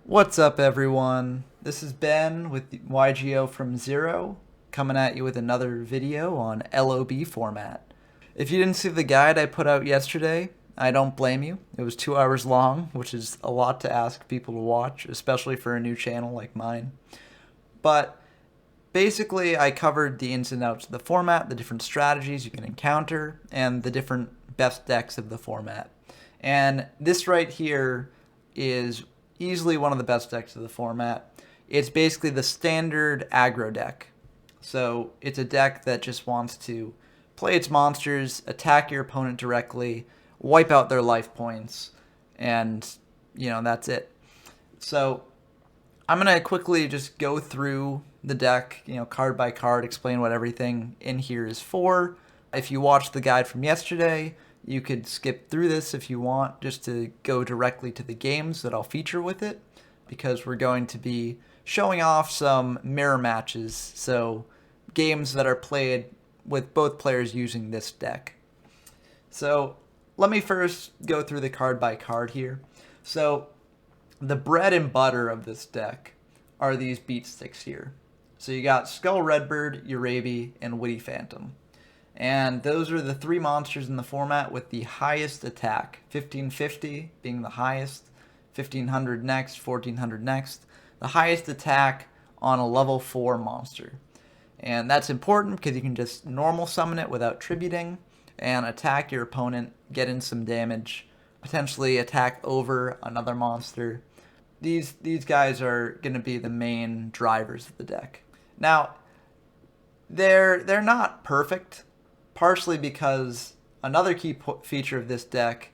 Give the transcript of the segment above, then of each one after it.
What's up, everyone? This is Ben with YGO from Zero, coming at you with another video on LOB format. If you didn't see the guide I put out yesterday, I don't blame you. It was 2 hours long, which is a lot to ask people to watch, especially for a new channel like mine. But basically, I covered the ins and outs of the format, the different strategies you can encounter, and the different best decks of the format. And this right here is easily one of the best decks of the format. It's basically the standard aggro deck. So it's a deck that just wants to play its monsters, attack your opponent directly, wipe out their life points, and that's it. So I'm going to quickly just go through the deck, card by card, explain what everything in here is for. If you watched the guide from yesterday, you could skip through this if you want, just to go directly to the games that I'll feature with it, because we're going to be showing off some mirror matches, so games that are played with both players using this deck. So let me first go through the card by card here. So the bread and butter of this deck are these beat sticks here. So you got Skull Redbird, Uraby, and Witty Phantom. And those are the three monsters in the format with the highest attack. 1550 being the highest, 1500 next, 1400 next. The highest attack on a level 4 monster. And that's important because you can just normal summon it without tributing and attack your opponent, get in some damage, potentially attack over another monster. These guys are going to be the main drivers of the deck. Now, they're not perfect, partially because another key feature of this deck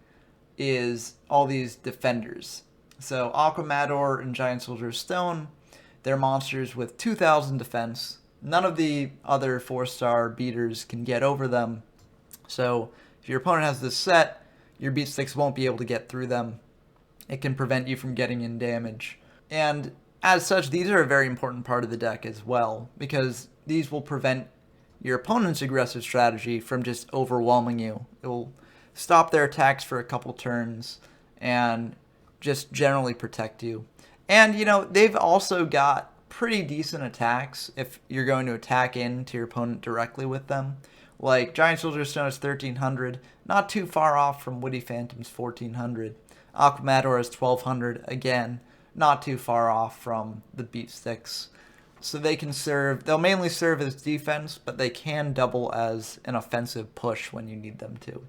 is all these defenders. So Aquamador and Giant Soldier of Stone, they're monsters with 2,000 defense. None of the other 4-star beaters can get over them. So if your opponent has this set, your beat sticks won't be able to get through them. It can prevent you from getting in damage. And as such, these are a very important part of the deck as well, because these will prevent your opponent's aggressive strategy from just overwhelming you. It will stop their attacks for a couple turns and just generally protect you. And, they've also got pretty decent attacks if you're going to attack into your opponent directly with them. Like Giant Soldier Stone is 1300, not too far off from Witty Phantom's 1400. Aquamador is 1200, again, not too far off from the beat sticks. So they'll mainly serve as defense, but they can double as an offensive push when you need them to.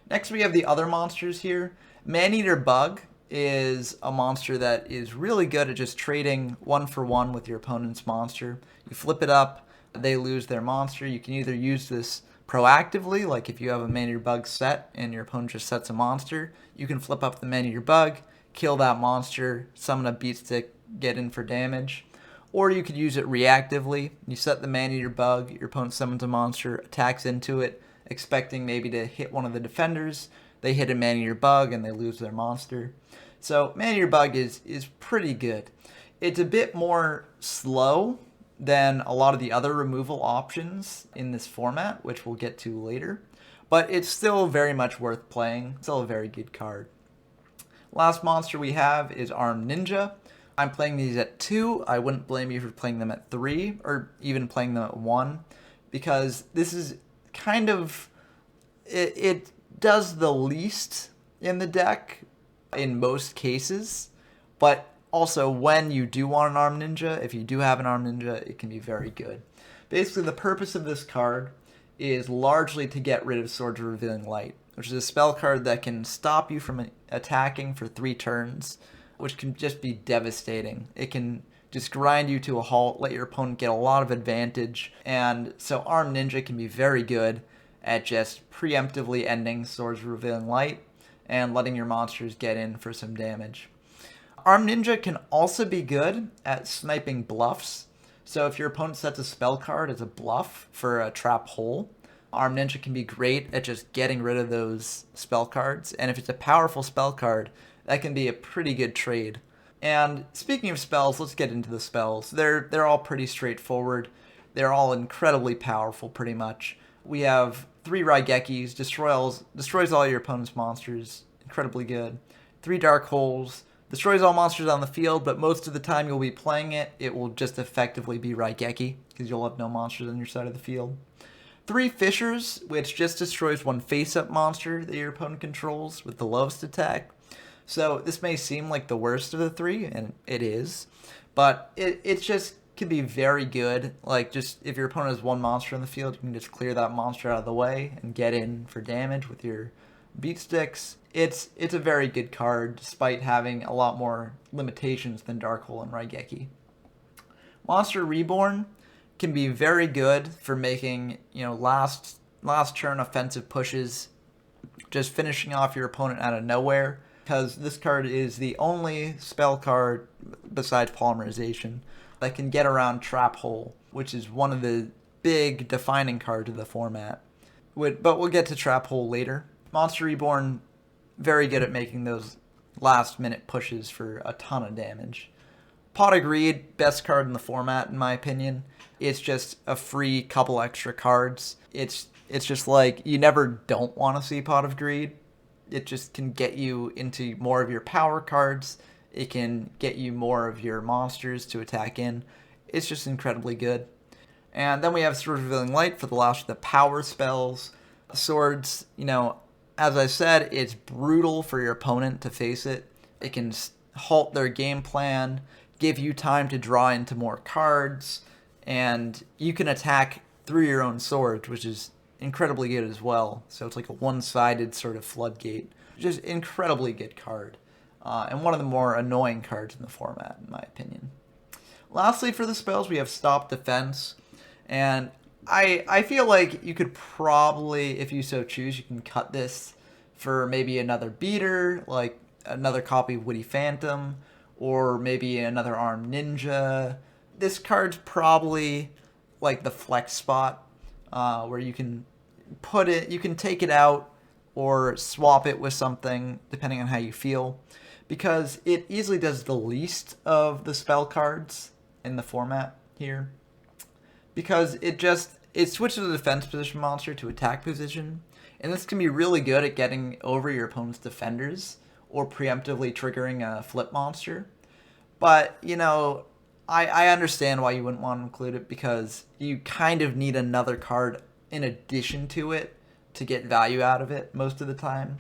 Next we have the other monsters here. Maneater Bug is a monster that is really good at just trading 1-for-1 with your opponent's monster. You flip it up, they lose their monster. You can either use this proactively, like if you have a Maneater Bug set and your opponent just sets a monster, you can flip up the Maneater Bug, kill that monster, summon a beat stick, get in for damage. Or you could use it reactively. You set the Maneater Bug, your opponent summons a monster, attacks into it, expecting maybe to hit one of the defenders. They hit a Maneater Bug and they lose their monster. So Maneater Bug is pretty good. It's a bit more slow than a lot of the other removal options in this format, which we'll get to later. But it's still very much worth playing. Still a very good card. Last monster we have is Armed Ninja. I'm playing these at 2. I wouldn't blame you for playing them at 3 or even playing them at 1, because this is kind of, it does the least in the deck in most cases, but also when you do want an Armed Ninja, if you do have an Armed Ninja, it can be very good. Basically, the purpose of this card is largely to get rid of Swords of Revealing Light, which is a spell card that can stop you from attacking for 3 turns, which can just be devastating. It can just grind you to a halt, let your opponent get a lot of advantage, and so Armed Ninja can be very good at just preemptively ending Swords of Revealing Light and letting your monsters get in for some damage. Armed Ninja can also be good at sniping bluffs. So if your opponent sets a spell card as a bluff for a trap hole, Armed Ninja can be great at just getting rid of those spell cards. And if it's a powerful spell card, that can be a pretty good trade. And speaking of spells, let's get into the spells. They're all pretty straightforward. They're all incredibly powerful, pretty much. We have 3 Raigekis, destroys all your opponent's monsters, incredibly good. 3 Dark Holes, Destroys all monsters on the field, but most of the time you'll be playing it, it will just effectively be Raigeki, because you'll have no monsters on your side of the field. 3 Fissures, which just destroys 1 face-up monster that your opponent controls with the lowest attack. So this may seem like the worst of the 3, and it is, but it just can be very good. Like, just if your opponent has 1 monster in the field, you can just clear that monster out of the way and get in for damage with your beat sticks. It's a very good card, despite having a lot more limitations than Dark Hole and Raigeki. Monster Reborn can be very good for making, last turn offensive pushes, just finishing off your opponent out of nowhere, because this card is the only spell card besides Polymerization that can get around Trap Hole, which is one of the big defining cards of the format. But we'll get to Trap Hole later. Monster Reborn, very good at making those last minute pushes for a ton of damage. Pot of Greed, best card in the format in my opinion. It's just a free couple extra cards. It's just like, you never don't want to see Pot of Greed. It just can get you into more of your power cards. It can get you more of your monsters to attack in. It's just incredibly good. And then we have Swords Revealing Light for the last of the power spells. Swords, as I said, it's brutal for your opponent to face it. It can halt their game plan, give you time to draw into more cards, and you can attack through your own swords, which is incredibly good as well. So it's like a one-sided sort of floodgate. Just incredibly good card. And one of the more annoying cards in the format, in my opinion. Lastly, for the spells, we have Stop Defense. And I feel like you could probably, if you so choose, you can cut this for maybe another beater, like another copy of Witty Phantom, or maybe another Armed Ninja. This card's probably like the flex spot, where you can put it, you can take it out or swap it with something depending on how you feel, because it easily does the least of the spell cards in the format here, because it switches the defense position monster to attack position, and this can be really good at getting over your opponent's defenders or preemptively triggering a flip monster. But, I understand why you wouldn't want to include it, because you kind of need another card in addition to it to get value out of it most of the time.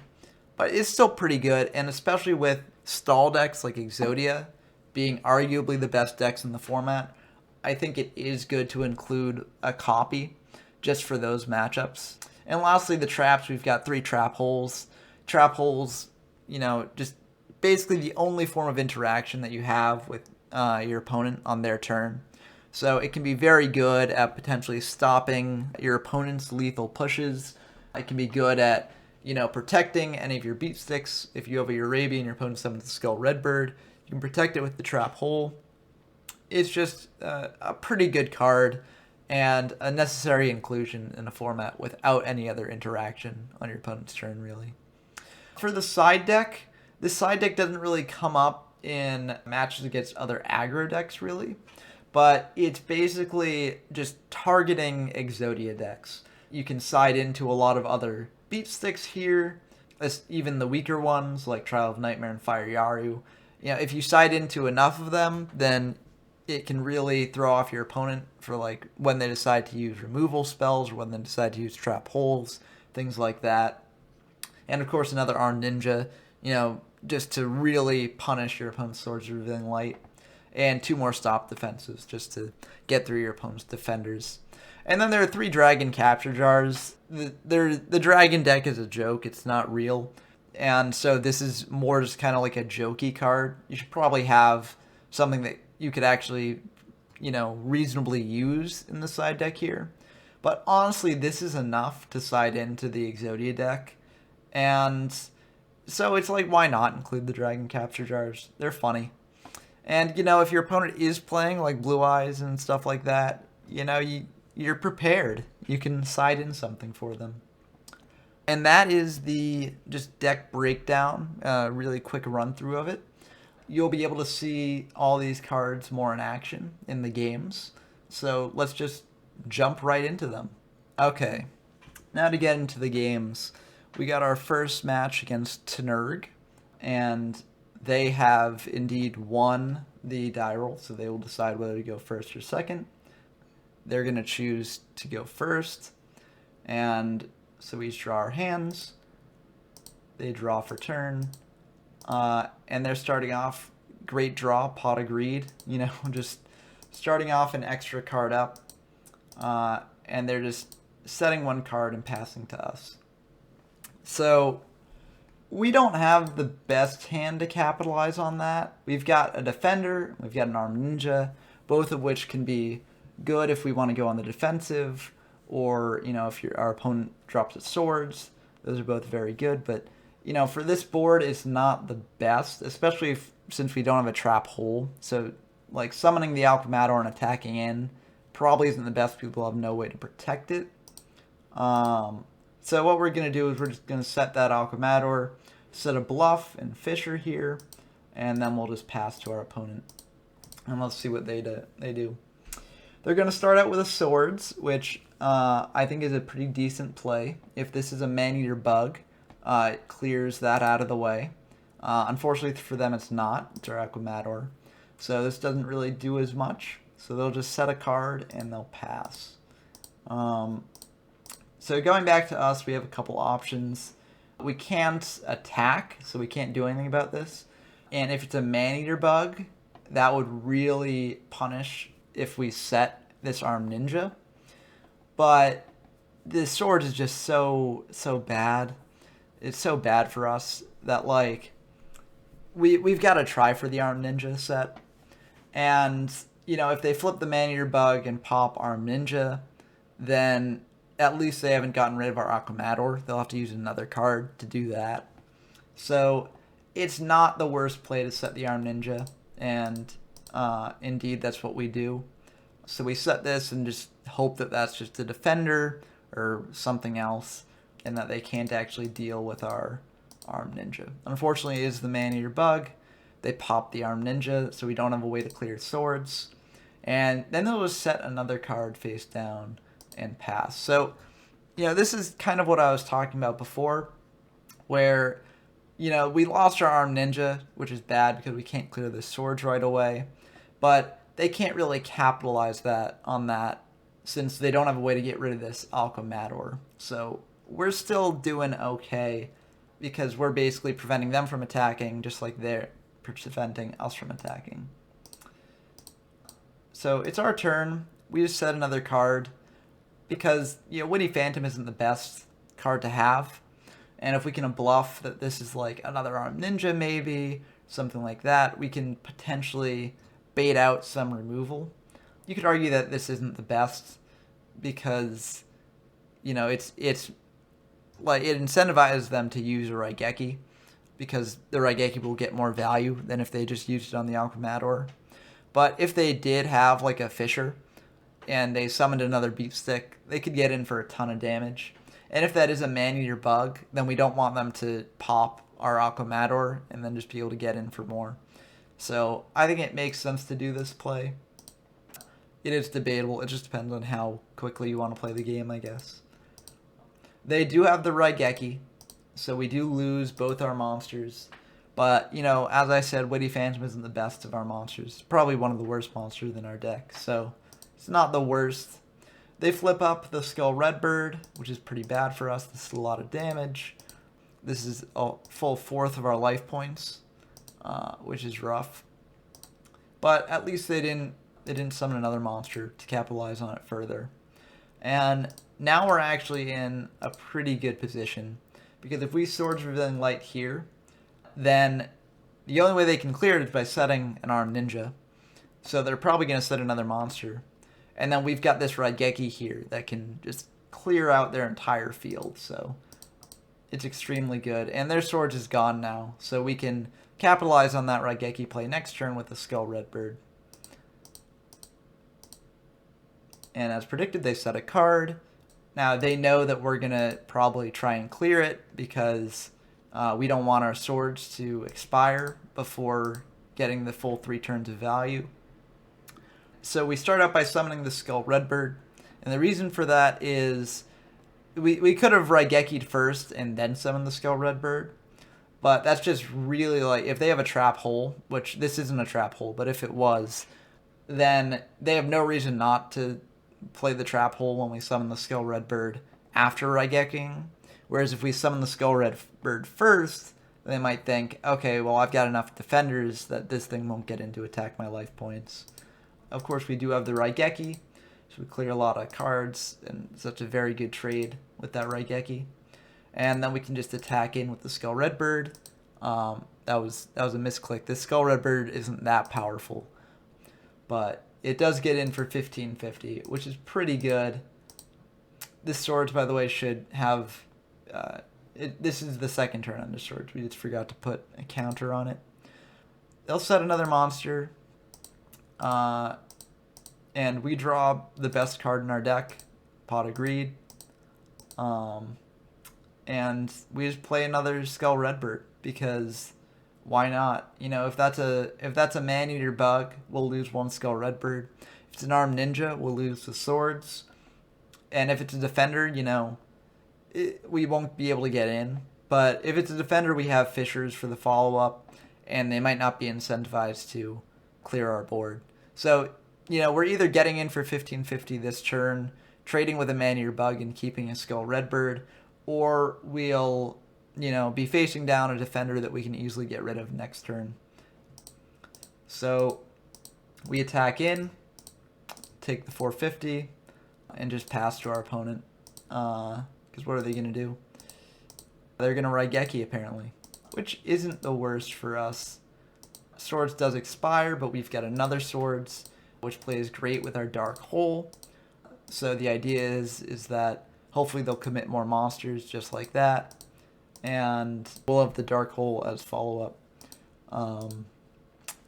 But it's still pretty good, and especially with stall decks like Exodia being arguably the best decks in the format, I think it is good to include a copy just for those matchups. And lastly, the traps. We've got 3 Trap Holes. Trap Holes, just basically the only form of interaction that you have with your opponent on their turn. So it can be very good at potentially stopping your opponent's lethal pushes. It can be good at, protecting any of your beat sticks. If you have a Urabi and your opponent summons the Skull Redbird, you can protect it with the Trap Hole. It's just a pretty good card and a necessary inclusion in a format without any other interaction on your opponent's turn, really. For the side deck, this side deck doesn't really come up in matches against other aggro decks, really, but it's basically just targeting Exodia decks. You can side into a lot of other beat sticks here, even the weaker ones like Trial of Nightmare and Fire Yaru. If you side into enough of them, then it can really throw off your opponent for like when they decide to use removal spells or when they decide to use Trap Holes, things like that. And of course another Armed Ninja, just to really punish your opponent's Swords Revealing Light. And 2 more Stop Defenses just to get through your opponent's defenders. And then there are 3 Dragon Capture Jars. The Dragon deck is a joke. It's not real. And so this is more just kind of like a jokey card. You should probably have something that you could actually, reasonably use in the side deck here. But honestly, this is enough to side into the Exodia deck. And so it's like, why not include the Dragon Capture Jars? They're funny. And, if your opponent is playing like Blue Eyes and stuff like that, you're prepared. You can side in something for them. And that is the just deck breakdown, really quick run through of it. You'll be able to see all these cards more in action in the games. So let's just jump right into them. Okay, now to get into the games. We got our first match against Tenurg, and they have indeed won the die roll, so they will decide whether to go first or second. They're going to choose to go first, and so we each draw our hands. They draw for turn, and they're starting off. Great draw, pot of greed, just starting off an extra card up, and they're just setting one card and passing to us. So we don't have the best hand to capitalize on that. We've got a defender, we've got an armed ninja, both of which can be good if we want to go on the defensive, or if our opponent drops its swords. Those are both very good, but for this board, it's not the best, especially since we don't have a trap hole. So like summoning the Alchemator and attacking in probably isn't the best. People have no way to protect it. So what we're going to do is we're just going to set that Alchemator, set a bluff and Fisher here, and then we'll just pass to our opponent. And let's see what they do. They're going to start out with a swords, which I think is a pretty decent play. If this is a man-eater bug, it clears that out of the way. Unfortunately for them, it's not. It's our Alchemator. So this doesn't really do as much. So they'll just set a card and they'll pass. So going back to us, we have a couple options. We can't attack, so we can't do anything about this. And if it's a man-eater bug, that would really punish if we set this armed ninja. But the sword is just so bad. It's so bad for us that we've got to try for the armed ninja set. And if they flip the man-eater bug and pop armed ninja, then at least they haven't gotten rid of our Alchemator. They'll have to use another card to do that. So it's not the worst play to set the armed ninja, and indeed that's what we do. So we set this and just hope that that's just a defender or something else, and that they can't actually deal with our armed ninja. Unfortunately, it is the man-eater bug. They pop the armed ninja, so we don't have a way to clear swords. And then they'll just set another card face down and pass. So, this is kind of what I was talking about before, where, we lost our armed ninja, which is bad because we can't clear the swords right away, but they can't really capitalize on that since they don't have a way to get rid of this Alchemator. So we're still doing okay because we're basically preventing them from attacking just like they're preventing us from attacking. So it's our turn. We just set another card because, Witty Phantom isn't the best card to have. And if we can bluff that this is like another armed ninja maybe, something like that, we can potentially bait out some removal. You could argue that this isn't the best because, it's like it incentivizes them to use a Raigeki because the Raigeki will get more value than if they just used it on the Alchemator. But if they did have like a Fisher and they summoned another Beat Stick, they could get in for a ton of damage. And if that is a man-eater bug, then we don't want them to pop our Alchemator and then just be able to get in for more. So I think it makes sense to do this play. It is debatable. It just depends on how quickly you want to play the game, I guess. They do have the Raigeki, so we do lose both our monsters. But, as I said, Witty Phantom isn't the best of our monsters. It's probably one of the worst monsters in our deck, so it's not the worst. They flip up the Skull Redbird, which is pretty bad for us. This is a lot of damage. This is a full fourth of our life points, which is rough. But at least they didn't summon another monster to capitalize on it further. And now we're actually in a pretty good position, because if we Swords Revealing Light here, then the only way they can clear it is by setting an armed ninja. So they're probably going to set another monster. And then we've got this Raigeki here that can just clear out their entire field. So it's extremely good. And their swords is gone now. So we can capitalize on that Raigeki play next turn with the Skull Redbird. And as predicted, they set a card. Now they know that we're going to probably try and clear it because we don't want our swords to expire before getting the full 3 turns of value. So we start out by summoning the Skull Redbird, and the reason for that is we could have Raigeki'd first and then summoned the Skull Redbird, But that's just really like, if they have a trap hole, which this isn't a trap hole, but if it was, then they have no reason not to play the trap hole when we summon the Skull Red Bird after Raigeki. Whereas if we summon the Skull Red Bird first, they might think, okay, well, I've got enough defenders that this thing won't get in to attack my life points. Of course, we do have the Raigeki, so we clear a lot of cards, and such a very good trade with that Raigeki. And then we can just attack in with the Skull Red Bird. That was a misclick. This Skull Red Bird isn't that powerful, but it does get in for 1550, which is pretty good. This Swords, by the way, should have... this is the second turn on the Swords. We just forgot to put a counter on it. They'll set another monster. And we draw the best card in our deck, Pot of Greed. And we just play another Skull Redbird, because why not? You know, if that's a Man-Eater Bug, we'll lose one Skull Redbird. If it's an Armed Ninja, we'll lose the Swords. And if it's a Defender, you know, we won't be able to get in. But if it's a Defender, we have Fissures for the follow-up, and they might not be incentivized to clear our board. So, you know, we're either getting in for 1550 this turn, trading with a Man-Eater Bug and keeping a Skull Redbird, or we'll, you know, be facing down a Defender that we can easily get rid of next turn. So we attack in, take the 450, and just pass to our opponent. Because what are they going to do? They're going to Raigeki, apparently, which isn't the worst for us. Swords does expire, but we've got another Swords, which plays great with our Dark Hole. So the idea is that hopefully they'll commit more monsters just like that, and we'll have the Dark Hole as follow-up.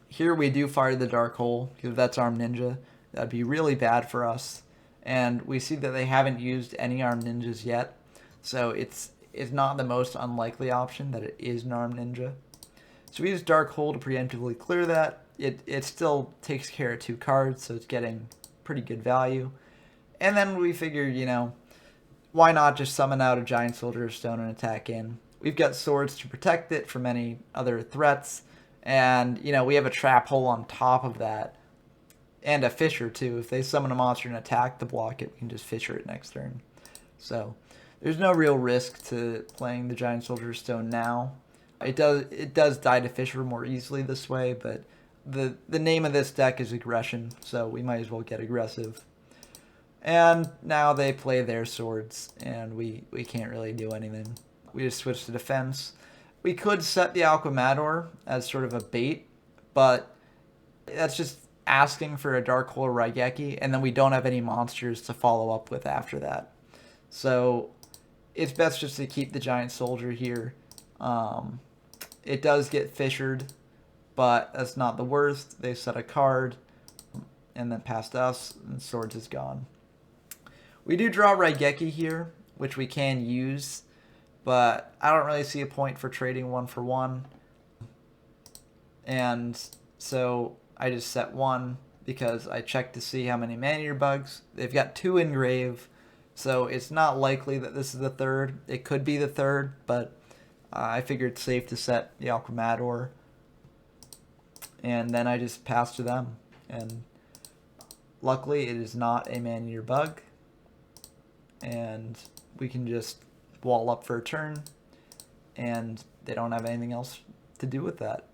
Here we do fire the Dark Hole, because that's Armed Ninja. That'd be really bad for us. And we see that they haven't used any Armed Ninjas yet, so it's not the most unlikely option that it is an Armed Ninja. So we use Dark Hole to preemptively clear that. It still takes care of 2 cards, so it's getting pretty good value. And then we figure, you know, why not just summon out a Giant Soldier of Stone and attack in? We've got Swords to protect it from any other threats, and, you know, we have a Trap Hole on top of that, and a Fissure too. If they summon a monster and attack to block it, we can just Fissure it next turn. So there's no real risk to playing the Giant Soldier of Stone now. It does die to Fissure more easily this way, but the name of this deck is Aggression, so we might as well get aggressive. And now they play their Swords, and we can't really do anything. We just switch to defense. We could set the Alquemador as sort of a bait, but that's just asking for a Dark Hole Raigeki, and then we don't have any monsters to follow up with after that. So it's best just to keep the Giant Soldier here. It does get fissured, but that's not the worst. They set a card, and then past us, and Swords is gone. We do draw Raigeki here, which we can use, but I don't really see a point for trading 1 for 1. And so I just set 1 because I checked to see how many Man-Eater Bugs. They've got 2 in grave, so it's not likely that this is the 3rd. It could be the 3rd, but I figured it's safe to set the Alquemador. And then I just pass to them. And luckily it is not a Man-Eater Bug. And we can just wall up for a turn, and they don't have anything else to do with that.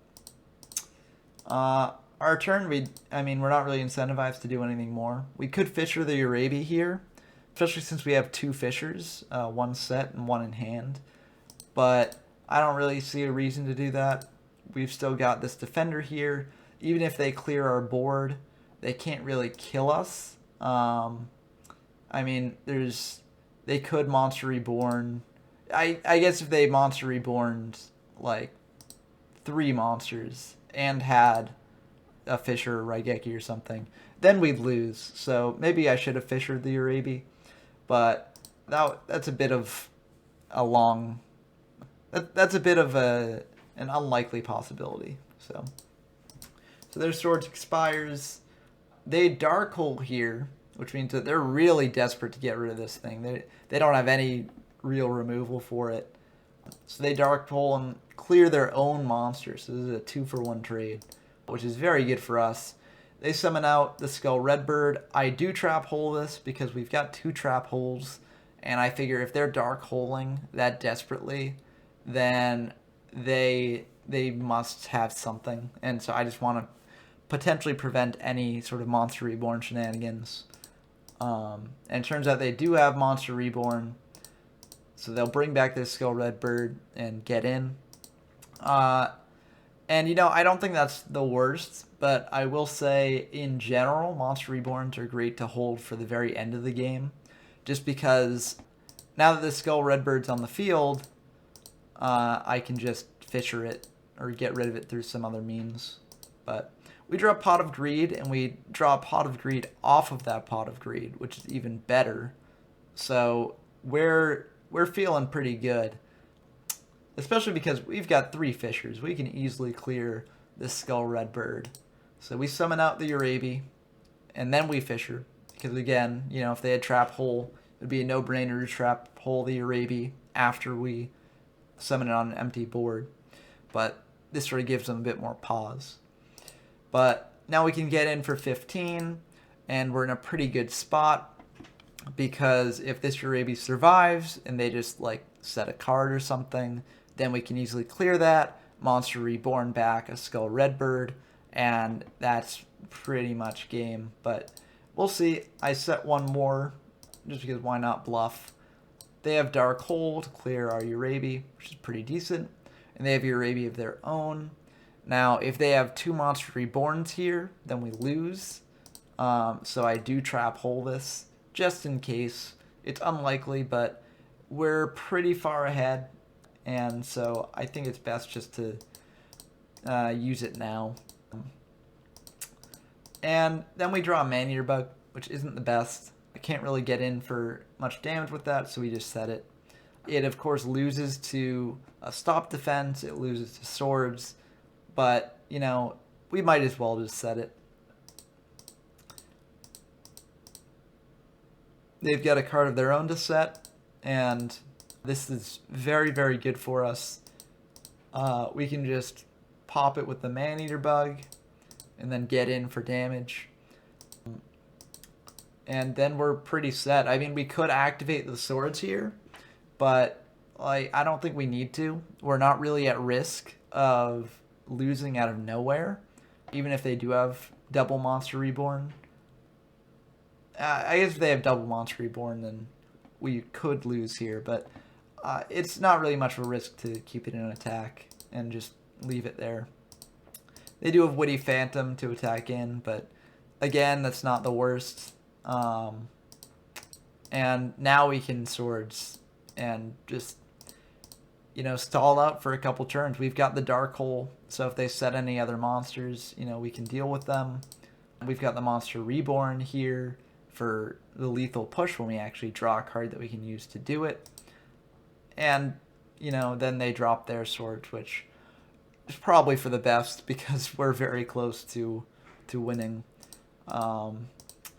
Our turn, we're not really incentivized to do anything more. We could Fissure the Urabi here, especially since we have 2 Fissures, 1 set and 1 in hand. But I don't really see a reason to do that. We've still got this Defender here. Even if they clear our board, they can't really kill us. They could Monster Reborn. I guess if they Monster Reborned like 3 monsters and had a Fissure Raigeki or something, then we'd lose. So maybe I should have Fissured the Urabi, but that's a bit of a long. That's a bit of an unlikely possibility. So their Swords expires. They Dark Hole here, which means that they're really desperate to get rid of this thing. They don't have any real removal for it. So they dark hole and clear their own monsters. So this is a 2-for-1 trade, which is very good for us. They summon out the Skull Redbird. I do trap hole this because we've got 2 trap holes, and I figure if they're dark holing that desperately, then they must have something. And so I just want to potentially prevent any sort of Monster Reborn shenanigans. And it turns out they do have Monster Reborn, so they'll bring back this Skull Redbird and get in. And, you know, I don't think that's the worst, but I will say, in general, Monster Reborns are great to hold for the very end of the game, just because now that the Skull Redbird's on the field, I can just fisher it or get rid of it through some other means. But we draw Pot of Greed, and we draw Pot of Greed off of that Pot of Greed, which is even better. So we're feeling pretty good. Especially because we've got 3 fishers. We can easily clear this Skull Redbird. So we summon out the Urabi, and then we fisher. Because again, you know, if they had trap hole, it would be a no-brainer to trap hole the Urabi after we summon it on an empty board. But this sort of gives them a bit more pause. But now we can get in for 15, and we're in a pretty good spot. Because if this Urabi survives, and they just, like, set a card or something, then we can easily clear that, Monster Reborn back a Skull Redbird, and that's pretty much game. But we'll see. I set one more, just because why not bluff. They have Dark Hole to clear our Urabi, which is pretty decent, and they have Urabi of their own. Now, if they have 2 Monster Reborns here, then we lose. So I do trap hole this, just in case. It's unlikely, but we're pretty far ahead, and so I think it's best just to use it now. And then we draw a Man-Eater Bug, which isn't the best. I can't really get in for much damage with that, so we just set it. It, of course, loses to a stop defense, it loses to swords, but, you know, we might as well just set it. They've got a card of their own to set, and this is very, very good for us. We can just pop it with the Man-Eater Bug, and then get in for damage. And then we're pretty set. I mean, we could activate the swords here, but like, I don't think we need to. We're not really at risk of losing out of nowhere, even if they do have double Monster Reborn. I guess if they have double Monster Reborn, then we could lose here, but it's not really much of a risk to keep it in an attack and just leave it there. They do have Witty Phantom to attack in, but again, that's not the worst. And now we can swords and just, you know, stall out for a couple turns. We've got the Dark Hole, so if they set any other monsters, you know, we can deal with them. We've got the Monster Reborn here for the lethal push when we actually draw a card that we can use to do it. And, you know, then they drop their swords, which is probably for the best because we're very close to winning.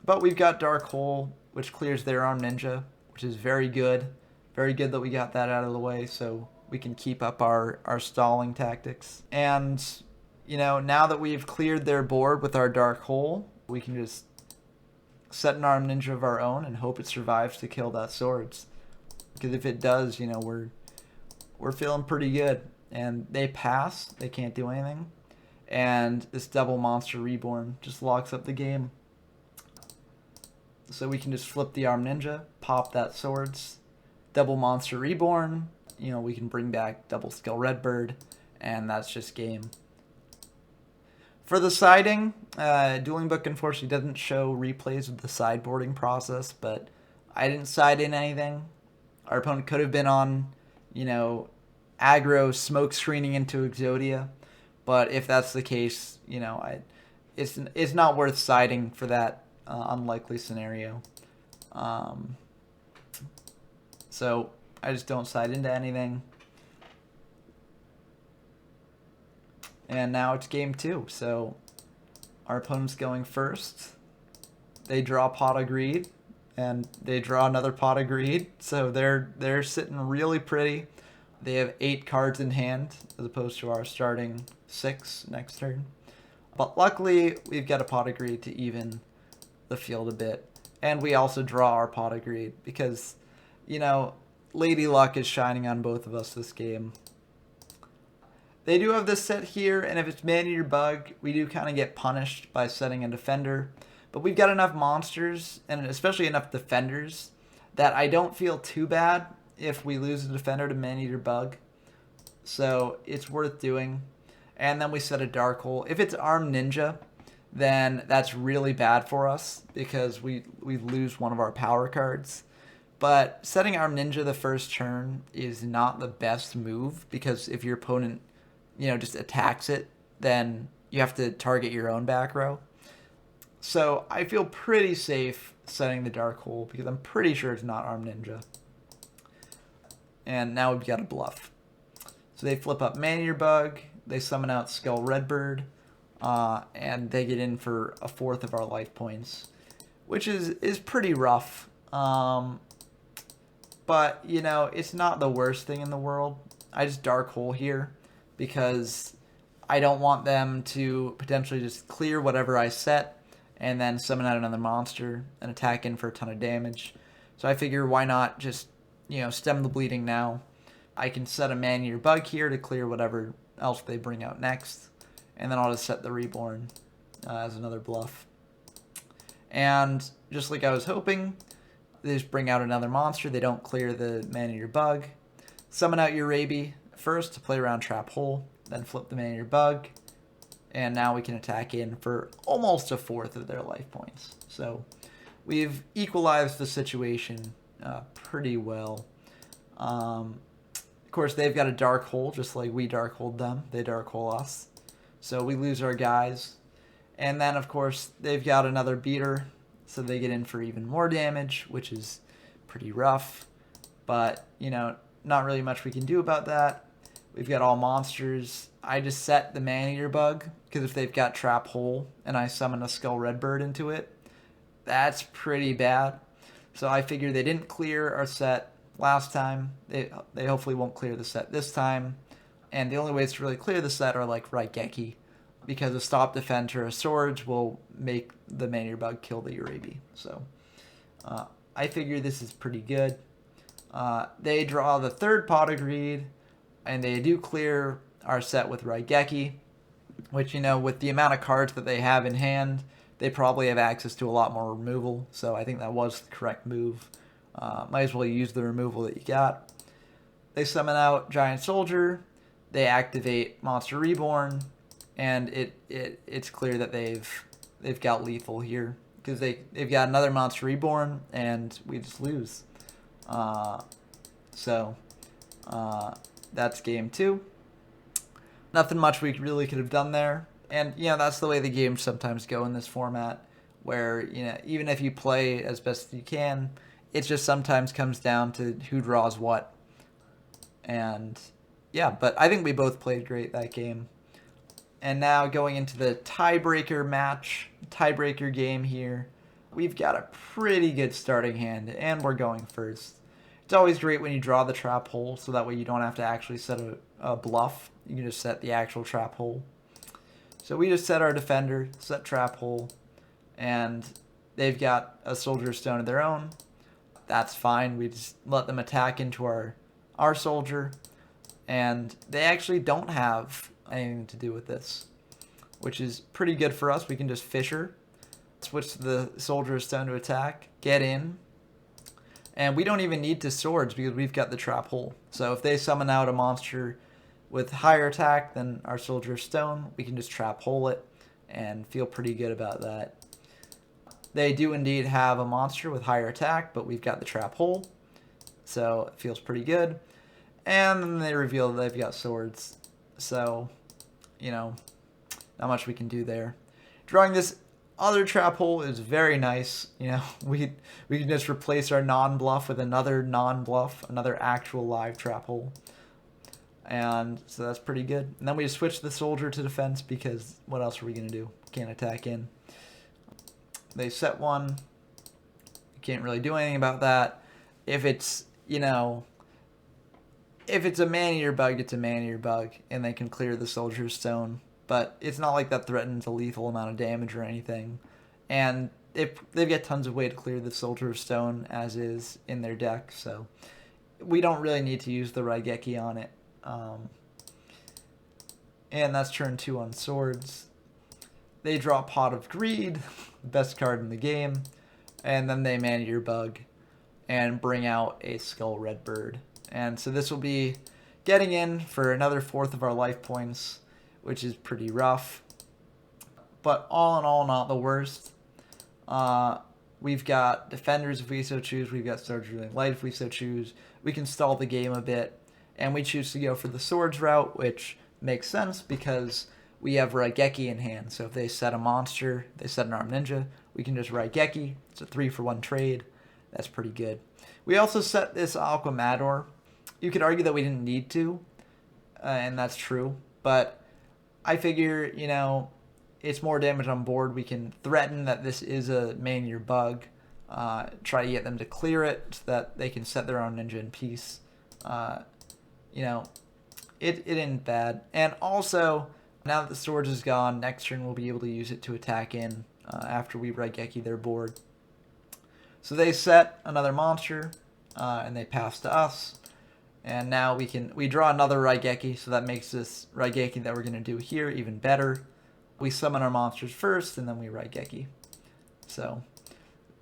But we've got Dark Hole, which clears their Armed Ninja, which is very good. Very good that we got that out of the way so we can keep up our stalling tactics. And, you know, now that we've cleared their board with our Dark Hole, we can just set an Armed Ninja of our own and hope it survives to kill that swords. Because if it does, you know, we're feeling pretty good. And they pass, they can't do anything. And this double Monster Reborn just locks up the game. So we can just flip the Armed Ninja, pop that swords, double Monster Reborn, you know, we can bring back double Skull Redbird, and that's just game. For the siding, Dueling Book unfortunately doesn't show replays of the sideboarding process, but I didn't side in anything. Our opponent could have been on, you know, Aggro smoke screening into Exodia, but if that's the case, you know, it's not worth siding for that unlikely scenario. So I just don't side into anything. And now it's game 2. So our opponent's going first. They draw Pot of Greed, and they draw another Pot of Greed. So they're sitting really pretty. They have 8 cards in hand as opposed to our starting 6 next turn. But luckily, we've got a pot of greed to even the field a bit. And we also draw our pot of greed because, you know, Lady Luck is shining on both of us this game. They do have this set here, and if it's Man-Eater Bug, we do kind of get punished by setting a defender. But we've got enough monsters, and especially enough defenders, that I don't feel too bad if we lose a defender to Man-Eater Bug. So it's worth doing. And then we set a Dark Hole. If it's Armed Ninja, then that's really bad for us because we lose one of our power cards. But setting Armed Ninja the first turn is not the best move because if your opponent, you know, just attacks it, then you have to target your own back row. So I feel pretty safe setting the Dark Hole because I'm pretty sure it's not Armed Ninja. And now we've got a bluff. So they flip up Man-Eater Bug, they summon out Skull Redbird, and they get in for a 4th of our life points, which is pretty rough. But, you know, it's not the worst thing in the world. I just Dark Hole here because I don't want them to potentially just clear whatever I set and then summon out another monster and attack in for a ton of damage. So I figure why not just, you know, stem the bleeding now. I can set a Man-Eater Bug here to clear whatever else they bring out next. And then I'll just set the Reborn as another bluff. And just like I was hoping, they just bring out another monster. They don't clear the Man-Eater Bug. Summon out your Raby first to play around Trap Hole. Then flip the Man-Eater Bug. And now we can attack in for almost a 4th of their life points. So we've equalized the situation pretty well. Of course, they've got a Dark Hole, just like we Dark Holed them. They Dark Hole us. So we lose our guys. And then, of course, they've got another beater, so they get in for even more damage, which is pretty rough. But, you know, not really much we can do about that. We've got all monsters. I just set the Man-Eater Bug, because if they've got Trap Hole and I summon a Skull Redbird into it, that's pretty bad. So I figure they didn't clear our set last time. They hopefully won't clear the set this time. And the only ways to really clear the set are like Raigeki, because a Stop, Defend, or a Swords will make the Man-Eater Bug kill the Urabi. So I figure this is pretty good. They draw the 3rd Pot of Greed, and they do clear our set with Raigeki, which, you know, with the amount of cards that they have in hand, they probably have access to a lot more removal. So I think that was the correct move. Might as well use the removal that you got. They summon out Giant Soldier. They activate Monster Reborn, and it's clear that they've got lethal here because they've got another Monster Reborn, and we just lose. So that's game 2. Nothing much we really could have done there, and you know that's the way the games sometimes go in this format, where you know even if you play as best as you can, it just sometimes comes down to who draws what. And yeah, but I think we both played great that game. And now going into the tiebreaker match, tiebreaker game here, we've got a pretty good starting hand, and we're going first. It's always great when you draw the Trap Hole, so that way you don't have to actually set a bluff. You can just set the actual Trap Hole. So we just set our defender, set Trap Hole, and they've got a Soldier Stone of their own. That's fine. We just let them attack into our soldier, and they actually don't have anything to do with this, which is pretty good for us. We can just Fisher, switch to the Soldier Stone to attack, get in, and we don't even need to swords because we've got the Trap Hole. So if they summon out a monster with higher attack than our Soldier Stone, we can just Trap Hole it and feel pretty good about that. They do indeed have a monster with higher attack, but we've got the Trap Hole, so it feels pretty good. And then they reveal that they've got swords, so, you know, not much we can do there. Drawing this other Trap Hole is very nice. You know, we can just replace our non-bluff with another non-bluff, another actual live Trap Hole. And so that's pretty good. And then we just switch the soldier to defense because what else are we going to do? Can't attack in. They set one. You can't really do anything about that. If it's, you know, if it's a man-eater bug, it's a man-eater bug, and they can clear the Soldier's Stone. But it's not like that threatens a lethal amount of damage or anything. And they've got tons of way to clear the Soldier's Stone as is in their deck, so we don't really need to use the Raigeki on it. And that's turn 2 on Swords. They draw Pot of Greed, the best card in the game, and then they man-eater bug and bring out a Skull Redbird. And so this will be getting in for another 4th of our life points, which is pretty rough. But all in all, not the worst. We've got Defenders if we so choose. We've got Swords Really Light if we so choose. We can stall the game a bit. And we choose to go for the Swords route, which makes sense because we have Raigeki in hand. So if they set a monster, they set an Armed Ninja, we can just Raigeki. It's a 3-for-1 trade. That's pretty good. We also set this Aquamador. You could argue that we didn't need to, and that's true. But I figure, you know, it's more damage on board. We can threaten that this is a man-eater bug. Try to get them to clear it so that they can set their own ninja in peace. You know, it isn't bad. And also, now that the Swords is gone, next turn we'll be able to use it to attack in after we Raigeki their board. So they set another monster, and they pass to us. And now we draw another Raigeki, so that makes this Raigeki that we're going to do here even better. We summon our monsters first, and then we Raigeki. So,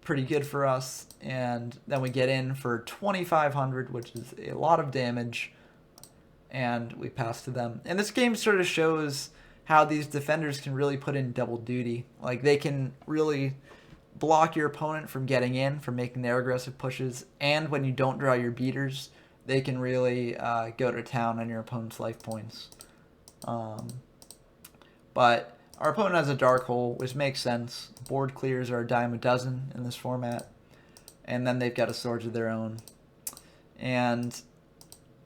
pretty good for us. And then we get in for 2,500, which is a lot of damage. And we pass to them. And this game sort of shows how these defenders can really put in double duty. Like, they can really block your opponent from getting in, from making their aggressive pushes. And when you don't draw your beaters, they can really go to town on your opponent's life points. But our opponent has a Dark Hole, which makes sense. Board clears are a dime a dozen in this format. And then they've got a Swords of their own. And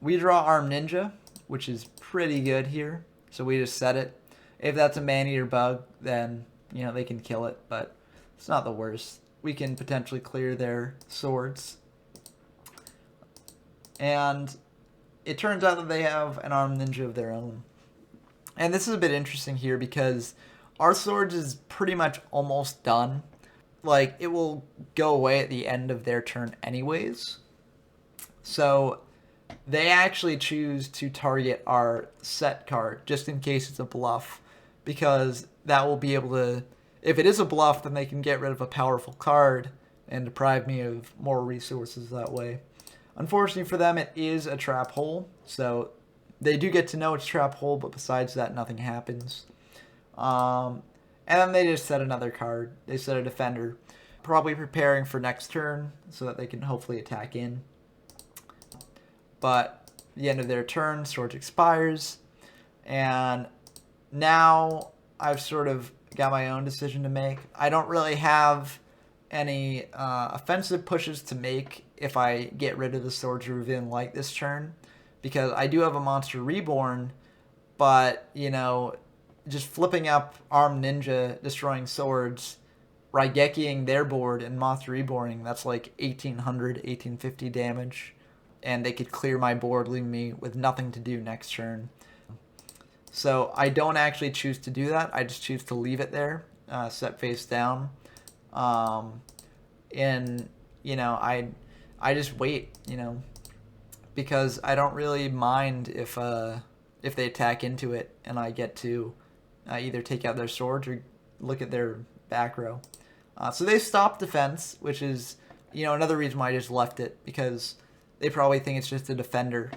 we draw Armed Ninja, which is pretty good here. So we just set it. If that's a man-eater bug, then, you know, they can kill it. But it's not the worst. We can potentially clear their Swords. And it turns out that they have an Armed Ninja of their own. And this is a bit interesting here because our Swords is pretty much almost done. Like, it will go away at the end of their turn anyways. So they actually choose to target our set card just in case it's a bluff. Because that will be able to... If it is a bluff, then they can get rid of a powerful card and deprive me of more resources that way. Unfortunately for them, it is a trap hole, so they do get to know it's a trap hole, but besides that, nothing happens. And then they just set another card. They set a defender, probably preparing for next turn so that they can hopefully attack in. But at the end of their turn, Swords expires, and now I've sort of got my own decision to make. I don't really have any offensive pushes to make if I get rid of the Swords of Ravine like this turn, because I do have a Monster Reborn, but, you know, just flipping up Armed Ninja, destroying Swords, Raigekiing their board, and Monster Reborning, that's like 1,800, 1,850 damage, and they could clear my board, leaving me with nothing to do next turn. So I don't actually choose to do that. I just choose to leave it there, set face down. And, you know, I just wait, you know, because I don't really mind if they attack into it and I get to either take out their Swords or look at their back row. So they stopped defense, which is, you know, another reason why I just left it, because they probably think it's just a defender,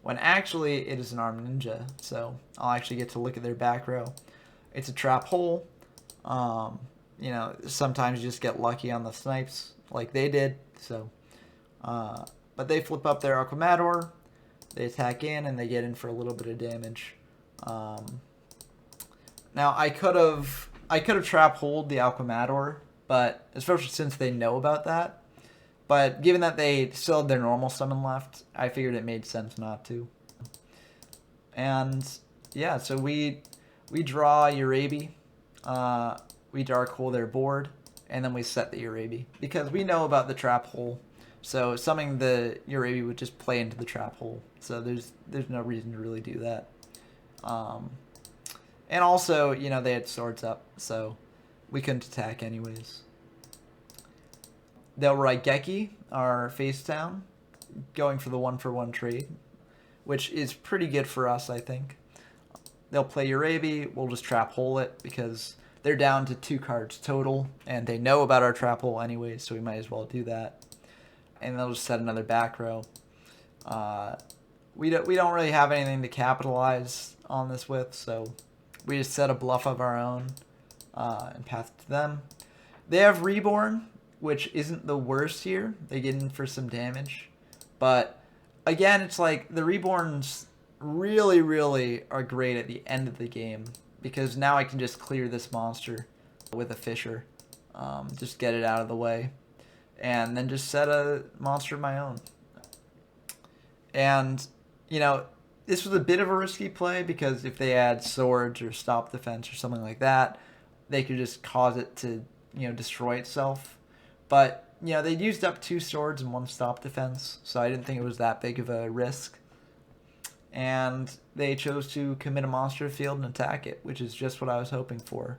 when actually it is an Armed Ninja. So I'll actually get to look at their back row. It's a trap hole. You know, sometimes you just get lucky on the snipes like they did. So, but they flip up their Aquamador, they attack in, and they get in for a little bit of damage. Now I could have trap holed the Aquamador, but especially since they know about that. But given that they still had their normal summon left, I figured it made sense not to. And yeah, so we draw Urabi, we Dark Hole their board, and then we set the Urabi. Because we know about the trap hole. So summoning the Urabi would just play into the trap hole. So there's no reason to really do that. And also, you know, they had swords up, so we couldn't attack anyways. They'll Raigeki our face down, going for the 1-for-1 trade, which is pretty good for us, I think. They'll play Urabi, we'll just trap hole it because they're down to 2 cards total, and they know about our trap hole anyway, so we might as well do that. And they'll just set another back row. We don't really have anything to capitalize on this with, so we just set a bluff of our own and pass it to them. They have Reborn, which isn't the worst here. They get in for some damage. But again, it's like the Reborns really, really are great at the end of the game because now I can just clear this monster with a Fisher. Just get it out of the way. And then just set a monster of my own. And, you know, this was a bit of a risky play because if they add swords or stop defense or something like that, they could just cause it to, you know, destroy itself. But, you know, they'd used up 2 swords and 1 stop defense, so I didn't think it was that big of a risk. And they chose to commit a monster field and attack it, which is just what I was hoping for.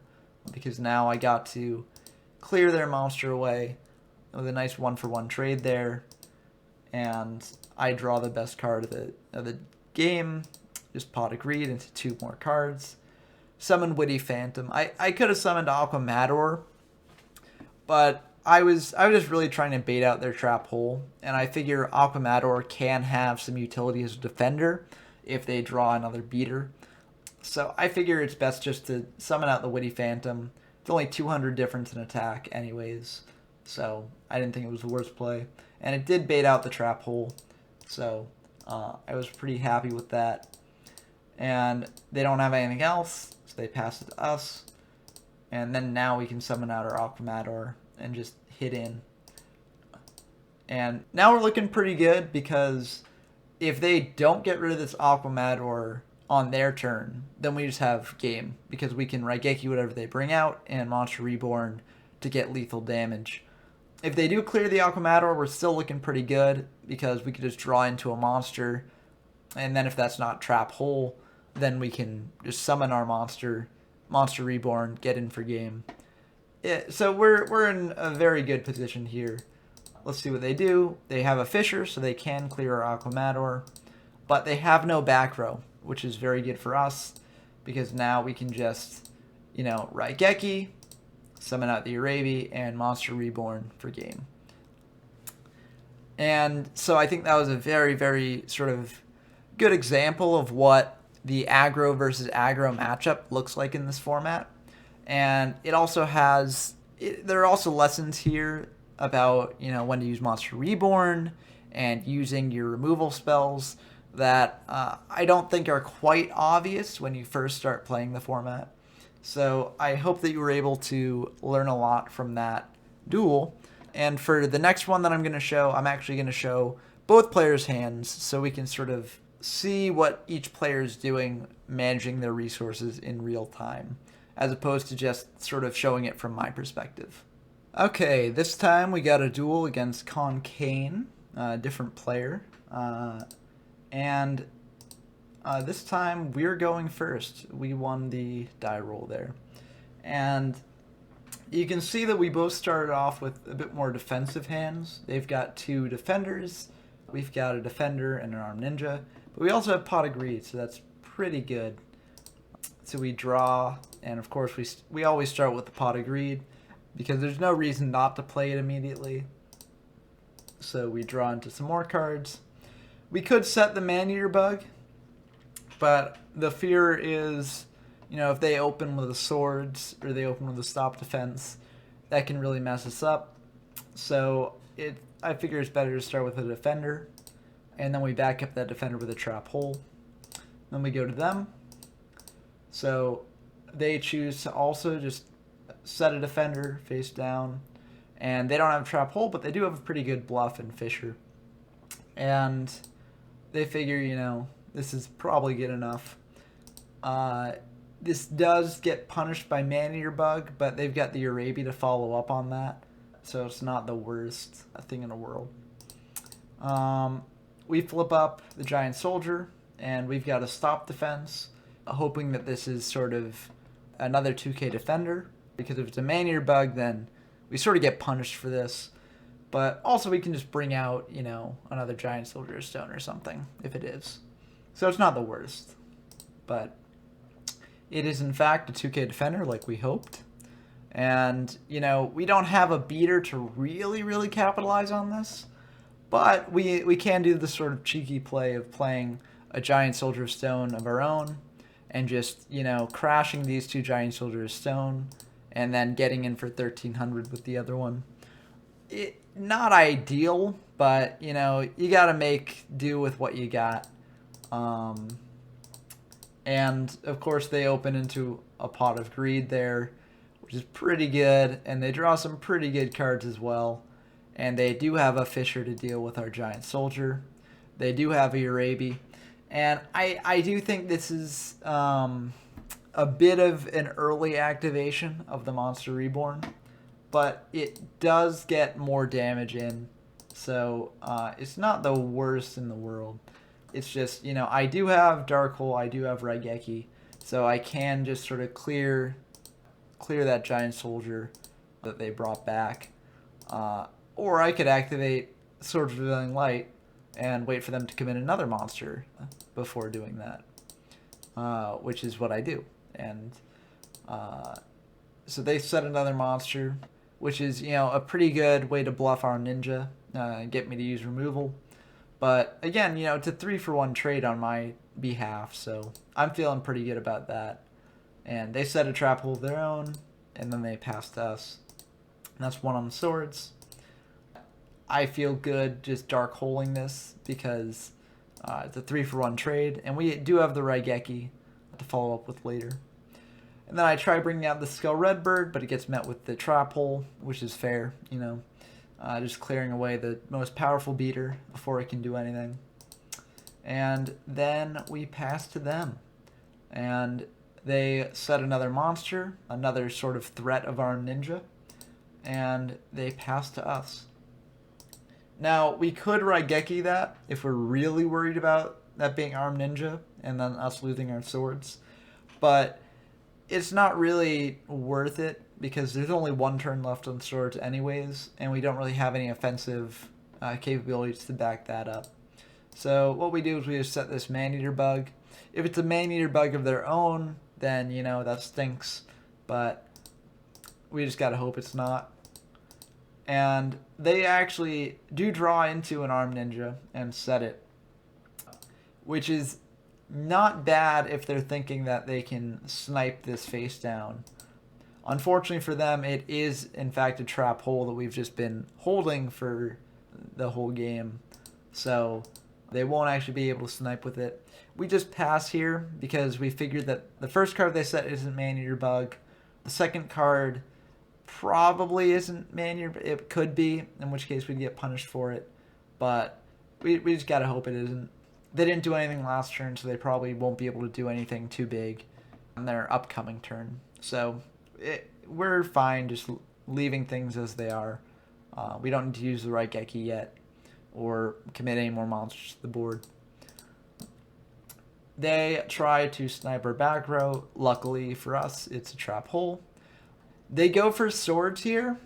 Because now I got to clear their monster away with a nice 1-for-1 trade there. And I draw the best card of the game. Just pot of greed into 2 more cards. Summon Witty Phantom. I could have summoned Aqua Matador, but I was just really trying to bait out their trap hole, and I figure Aqua Matador can have some utility as a defender if they draw another beater. So I figure it's best just to summon out the Witty Phantom. It's only 200 difference in attack anyways, so I didn't think it was the worst play. And it did bait out the trap hole, so I was pretty happy with that. And they don't have anything else, so they pass it to us. And then now we can summon out our Aqua Matador and just hit in. And now we're looking pretty good because if they don't get rid of this Aqua Matador on their turn, then we just have game because we can Raigeki whatever they bring out and Monster Reborn to get lethal damage. If they do clear the Aqua Matador, we're still looking pretty good because we could just draw into a monster, and then if that's not trap hole, then we can just summon our Monster Reborn, get in for game. So we're in a very good position here. Let's see what they do. They have a Fisher, so they can clear our Aqua Matador, but they have no back row, which is very good for us because now we can just, you know, Raigeki, summon out the Urabi, and Monster Reborn for game. And so I think that was a very, very sort of good example of what the aggro versus aggro matchup looks like in this format. And it also has, there are also lessons here about, you know, when to use Monster Reborn and using your removal spells that I don't think are quite obvious when you first start playing the format. So I hope that you were able to learn a lot from that duel. And for the next one that I'm going to show, I'm actually going to show both players' hands so we can sort of see what each player is doing managing their resources in real time, as opposed to just sort of showing it from my perspective. Okay, this time we got a duel against Kane, a different player. And this time we're going first. We won the die roll there. And you can see that we both started off with a bit more defensive hands. They've got 2 defenders. We've got a defender and an armed ninja. But we also have pot of greed, so that's pretty good. So we draw, and of course we always start with the pot of greed because there's no reason not to play it immediately. So we draw into some more cards. We could set the Man-Eater Bug, but the fear is, you know, if they open with the swords or they open with the stop defense, that can really mess us up. So I figure it's better to start with a defender, and then we back up that defender with a trap hole. Then we go to them. So they choose to also just set a defender face down, and they don't have a trap hole, but they do have a pretty good bluff and Fisher. And they figure, you know, this is probably good enough. This does get punished by Man-Eater Bug, but they've got the Urabi to follow up on that, so it's not the worst thing in the world. We flip up the giant soldier, and we've got a stop defense, hoping that this is sort of another 2k defender, because if it's a man-eater bug, then we sort of get punished for this. But also we can just bring out, you know, another giant soldier stone or something, if it is. So it's not the worst. But it is, in fact, a 2k defender like we hoped. And, you know, we don't have a beater to really capitalize on this. But we can do the sort of cheeky play of playing a giant soldier stone of our own and just, you know, crashing these two giant soldier stone and then getting in for 1300 with the other one. Not ideal, but, you know, you got to make do with what you got. And, of course, they open into a pot of greed there, which is pretty good. And they draw some pretty good cards as well. And they do have a Fisher to deal with our giant soldier. They do have a Urabi. And I do think this is a bit of an early activation of the Monster Reborn. But it does get more damage in. So it's not the worst in the world. It's just, you know, I do have Dark Hole, I do have Raigeki. So I can just sort of clear that giant soldier that they brought back. Or I could activate Sword of Revealing Light and wait for them to commit another monster before doing that. Which is what I do. And so they set another monster, which is, you know, a pretty good way to bluff our ninja and get me to use removal. But again, you know, it's a 3-for-1 trade on my behalf, so I'm feeling pretty good about that. And they set a trap hole of their own, and then they passed us. And that's one on the swords. I feel good just dark holing this because it's a 3-for-1 trade, and we do have the Raigeki to follow up with later. And then I try bringing out the Skull Redbird, but it gets met with the trap hole, which is fair, you know. Just clearing away the most powerful beater before it can do anything. And then we pass to them. And they set another monster, another sort of threat of our ninja. And they pass to us. Now, we could Raigeki that if we're really worried about that being Armed Ninja and then us losing our swords. But it's not really worth it because there's only one turn left on swords anyways, and we don't really have any offensive capabilities to back that up. So what we do is we just set this Man-Eater bug. If it's a Man-Eater bug of their own, then, you know, that stinks. But we just gotta hope it's not. And they actually do draw into an Armed Ninja and set it, which is not bad if they're thinking that they can snipe this face down. Unfortunately for them, it is in fact a trap hole that we've just been holding for the whole game. So they won't actually be able to snipe with it. We just pass here because we figured that the first card they set isn't Man-Eater Bug. The second card probably isn't Man-Eater. It could be, in which case we'd get punished for it. But we just gotta hope it isn't. They didn't do anything last turn, so they probably won't be able to do anything too big on their upcoming turn. So we're fine just leaving things as they are. We don't need to use the Raigeki yet or commit any more monsters to the board. They try to snipe our back row. Luckily for us, it's a trap hole. They go for swords here,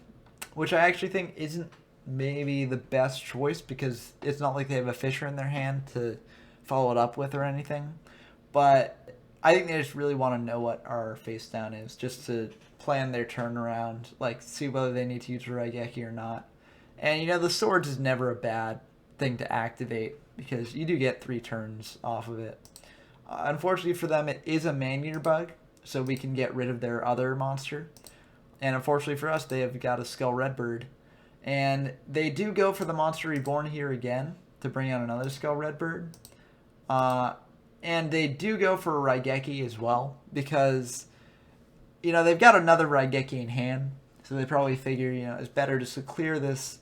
which I actually think isn't maybe the best choice because it's not like they have a Fisher in their hand to follow it up with or anything. But I think they just really want to know what our face down is, just to plan their turnaround, like see whether they need to use a Raigeki or not. And you know, the swords is never a bad thing to activate because you do get 3 turns off of it. Unfortunately for them, it is a Man-Eater bug, so we can get rid of their other monster. And unfortunately for us, they have got a Skull Redbird. And they do go for the Monster Reborn here again to bring out another Skull Redbird. And they do go for a Raigeki as well because, you know, they've got another Raigeki in hand. So they probably figure, you know, it's better just to clear this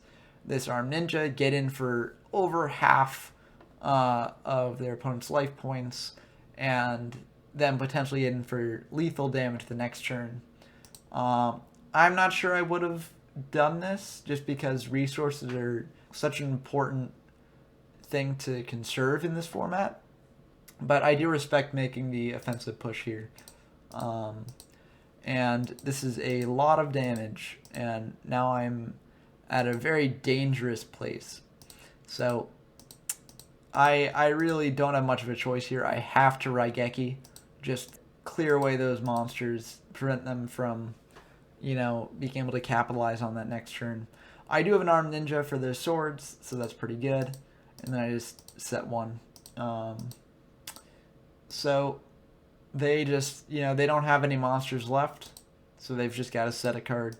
Armed Ninja, get in for over half of their opponent's life points, and then potentially get in for lethal damage the next turn. I'm not sure I would have done this just because resources are such an important thing to conserve in this format, but I do respect making the offensive push here. And this is a lot of damage, and now I'm at a very dangerous place. So I really don't have much of a choice here. I have to Raigeki, just clear away those monsters, prevent them from, being able to capitalize on that next turn. I do have an armed ninja for their swords, so that's pretty good. And then I just set one. So they just, they don't have any monsters left, so they've just got to set a card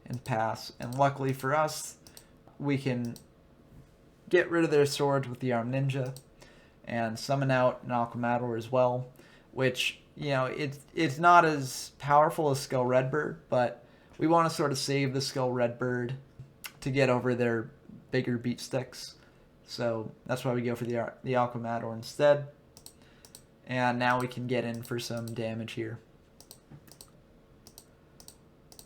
and pass. And luckily for us, we can get rid of their swords with the armed ninja and summon out an Aquamador as well, which, it's not as powerful as Skull Redbird, but we want to sort of save the Skull Redbird to get over their bigger beat sticks. So that's why we go for the Aquamador instead. And now we can get in for some damage here.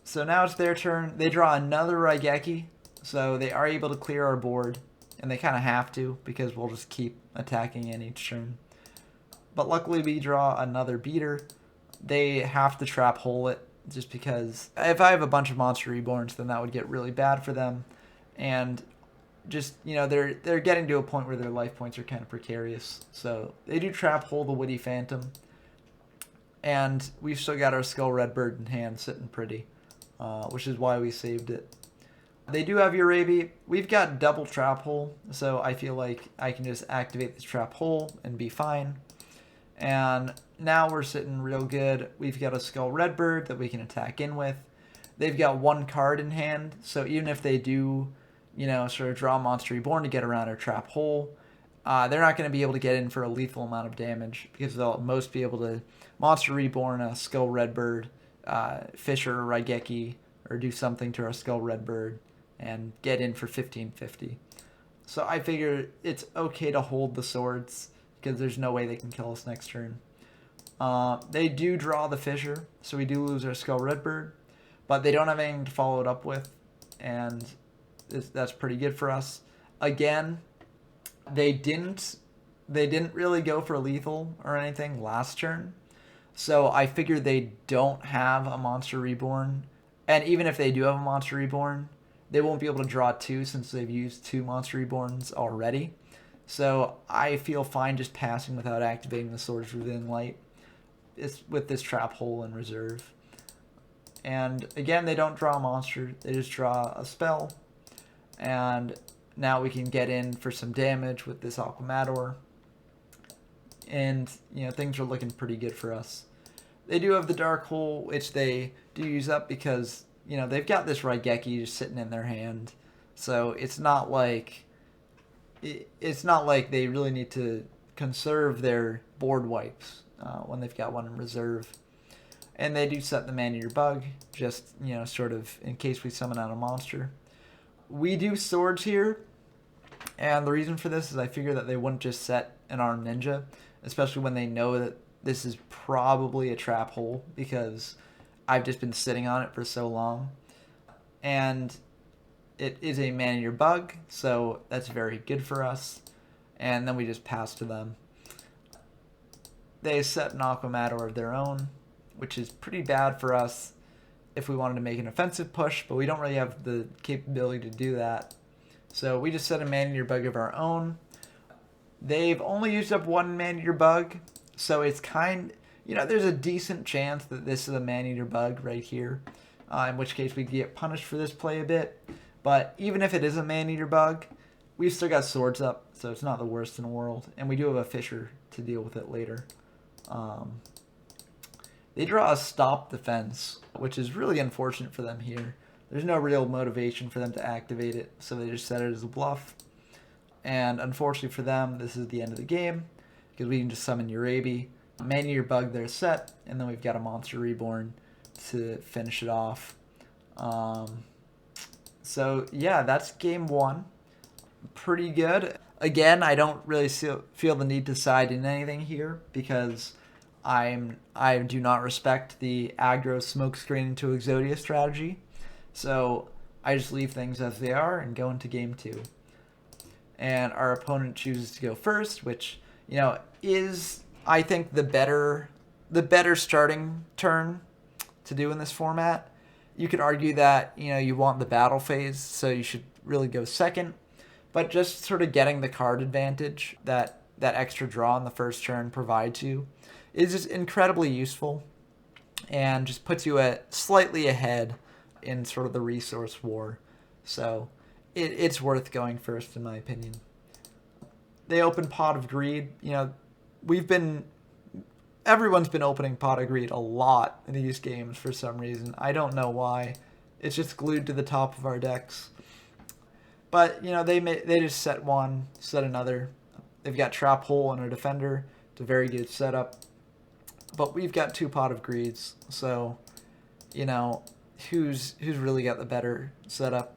So now it's their turn. They draw another Raigeki, so they are able to clear our board. And they kind of have to, because we'll just keep attacking in each turn. But luckily we draw another beater. They have to trap hole it, just because if I have a bunch of monster reborns, then that would get really bad for them. And just, they're getting to a point where their life points are kind of precarious. So they do trap hole the Witty Phantom. And we've still got our Skull Redbird in hand sitting pretty, which is why we saved it. They do have Urabi. We've got double trap hole, so I feel like I can just activate this trap hole and be fine. And now we're sitting real good. We've got a Skull Redbird that we can attack in with. They've got one card in hand, so even if they do, sort of draw Monster Reborn to get around our trap hole, they're not going to be able to get in for a lethal amount of damage, because they'll most be able to Monster Reborn a Skull Redbird, Fisher or Raigeki, or do something to our Skull Redbird and get in for 1550. So I figure it's okay to hold the swords, because there's no way they can kill us next turn. They do draw the Fisher, so we do lose our Skull Redbird, but they don't have anything to follow it up with, and that's pretty good for us. Again, they didn't really go for lethal or anything last turn, so I figured they don't have a Monster Reborn, and even if they do have a Monster Reborn, they won't be able to draw two since they've used two Monster Reborns already. So I feel fine just passing without activating the Swords Within Light. It's with this trap hole in reserve. And again, they don't draw a monster, they just draw a spell. And now we can get in for some damage with this Aquamador. And, things are looking pretty good for us. They do have the Dark Hole, which they do use up because, they've got this Raigeki just sitting in their hand. So it's not like they really need to conserve their board wipes when they've got one in reserve. And they do set the Man-Eater Bug, just, sort of in case we summon out a monster. We do swords here, and the reason for this is I figure that they wouldn't just set an armed ninja, especially when they know that this is probably a trap hole, because I've just been sitting on it for so long. And it is a Man-Eater Bug, so that's very good for us. And then we just pass to them. They set an Aquamador of their own, which is pretty bad for us if we wanted to make an offensive push, but we don't really have the capability to do that. So we just set a Man-Eater Bug of our own. They've only used up one Man-Eater Bug, so it's there's a decent chance that this is a Man-Eater Bug right here, in which case we get punished for this play a bit. But even if it is a Man-Eater Bug, we've still got swords up, so it's not the worst in the world. And we do have a Fisher to deal with it later. They draw a Stop Defense, which is really unfortunate for them here. There's no real motivation for them to activate it, so they just set it as a bluff. And unfortunately for them, this is the end of the game, because we can just summon Urabi, Man-Eater Bug their set, and then we've got a Monster Reborn to finish it off. So yeah, that's game one. Pretty good. Again, I don't really feel the need to side in anything here, because I do not respect the aggro smokescreen into Exodia strategy. So I just leave things as they are and go into game two. and our opponent chooses to go first, which, is, I think, the better starting turn to do in this format. You could argue that, you want the battle phase, so you should really go second. But just sort of getting the card advantage that extra draw in the first turn provides you is just incredibly useful and just puts you slightly ahead in sort of the resource war. So it's worth going first, in my opinion. They open Pot of Greed. Everyone's been opening Pot of Greed a lot in these games for some reason. I don't know why. It's just glued to the top of our decks. But, they just set one, set another. They've got Trap Hole and a Defender. It's a very good setup. But we've got 2 Pot of Greeds. So, who's really got the better setup,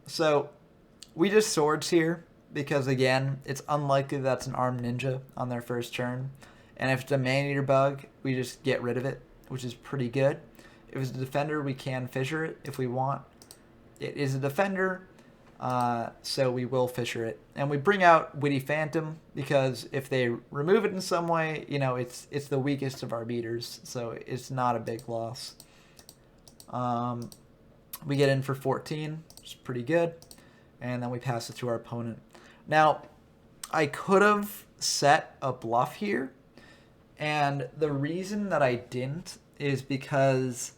So, we just Swords here because, again, it's unlikely that's an Armed Ninja on their first turn. And if it's a Man-Eater Bug, we just get rid of it, which is pretty good. If it's a Defender, we can Fissure it if we want. It is a Defender, so we will Fissure it. And we bring out Witty Phantom because if they remove it in some way, it's the weakest of our beaters, so it's not a big loss. We get in for 14, which is pretty good, and then we pass it to our opponent. Now, I could have set a bluff here, and the reason that I didn't is because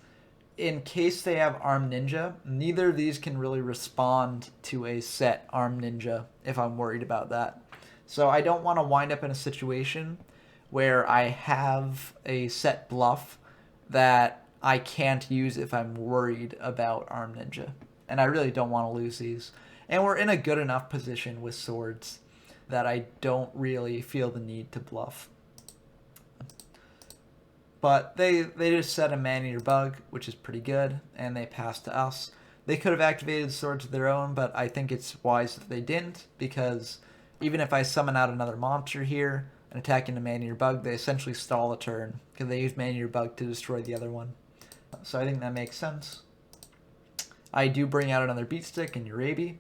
in case they have Armed Ninja, neither of these can really respond to a set Armed Ninja if I'm worried about that. So I don't want to wind up in a situation where I have a set bluff that I can't use if I'm worried about Armed Ninja. And I really don't want to lose these. And we're in a good enough position with Swords that I don't really feel the need to bluff. But they just set a Man-Eater Bug, which is pretty good, and they pass to us. They could have activated Swords of their own, but I think it's wise that they didn't, because even if I summon out another monster here and attack into Man-Eater Bug, they essentially stall a turn, because they use Man-Eater Bug to destroy the other one. So I think that makes sense. I do bring out another Beatstick and Urabi.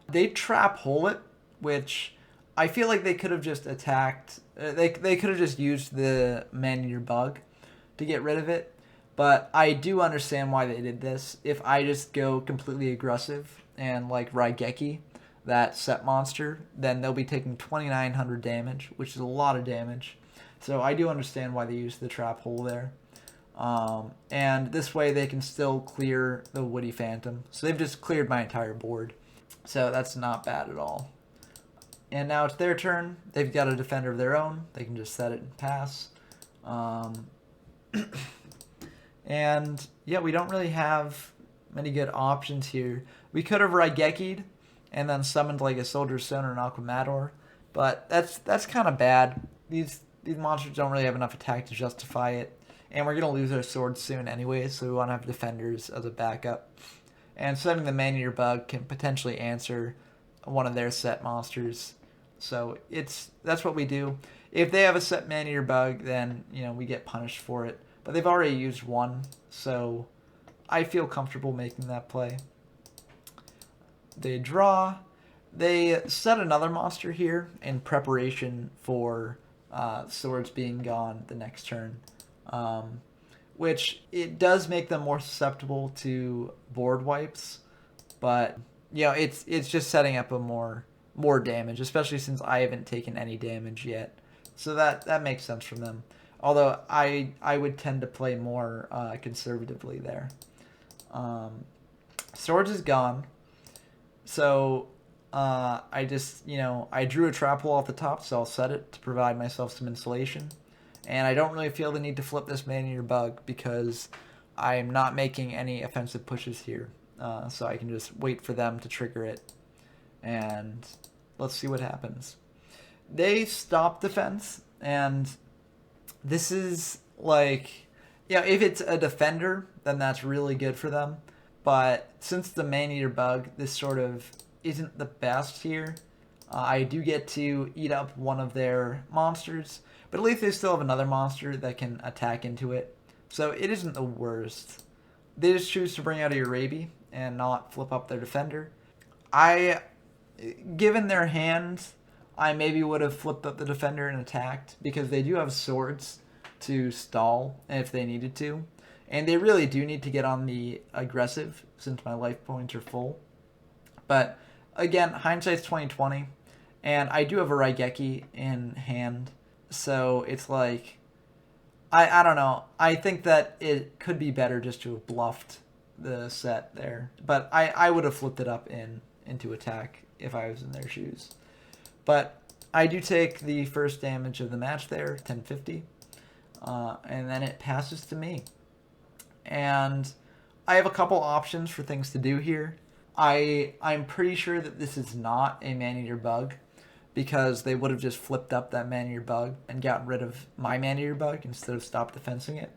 They Trap Hole it, which I feel like they could have just attacked. They could have just used the Man-Eater Bug to get rid of it, but I do understand why they did this. If I just go completely aggressive and like Raigeki, that set monster, then they'll be taking 2,900 damage, which is a lot of damage. So I do understand why they used the Trap Hole there. And this way they can still clear the Witty Phantom. So they've just cleared my entire board. So that's not bad at all. And now it's their turn. They've got a Defender of their own. They can just set it and pass. And yeah, we don't really have many good options here. We could have Raigeki'd and then summoned like a Soldier Stone or an Aquamador, but that's kind of bad. These monsters don't really have enough attack to justify it, and we're gonna lose our swords soon anyway, so we want to have defenders as a backup. And sending the Man-Eater Bug can potentially answer one of their set monsters, so that's what we do. If they have a set Man-Eater Bug, then we get punished for it. But they've already used one, so I feel comfortable making that play. They draw. They set another monster here in preparation for Swords being gone the next turn, which it does make them more susceptible to board wipes, but it's just setting up a more damage, especially since I haven't taken any damage yet. So that makes sense from them. Although I would tend to play more conservatively there. Swords is gone. So I just, I drew a Trap Hole off the top, so I'll set it to provide myself some insulation. And I don't really feel the need to flip this Man-Eater Bug because I'm not making any offensive pushes here. So I can just wait for them to trigger it. And let's see what happens. They stop defense, and this is like, if it's a defender, then that's really good for them. But since the Man-Eater Bug, this sort of isn't the best here. I do get to eat up one of their monsters, but at least they still have another monster that can attack into it. So it isn't the worst. They just choose to bring out a Urabi and not flip up their defender. I given their hand, I maybe would have flipped up the defender and attacked, because they do have swords to stall if they needed to. And they really do need to get on the aggressive since my life points are full. But again, hindsight's 2020, and I do have a Raigeki in hand, so it's like I don't know. I think that it could be better just to have bluffed the set there, but I would have flipped it up into attack if I was in their shoes. But I do take the first damage of the match there, 1050, and then it passes to me. And I have a couple options for things to do here. I'm pretty sure that this is not a man-eater bug, because they would have just flipped up that man-eater bug and gotten rid of my man-eater bug instead of stop defensing it.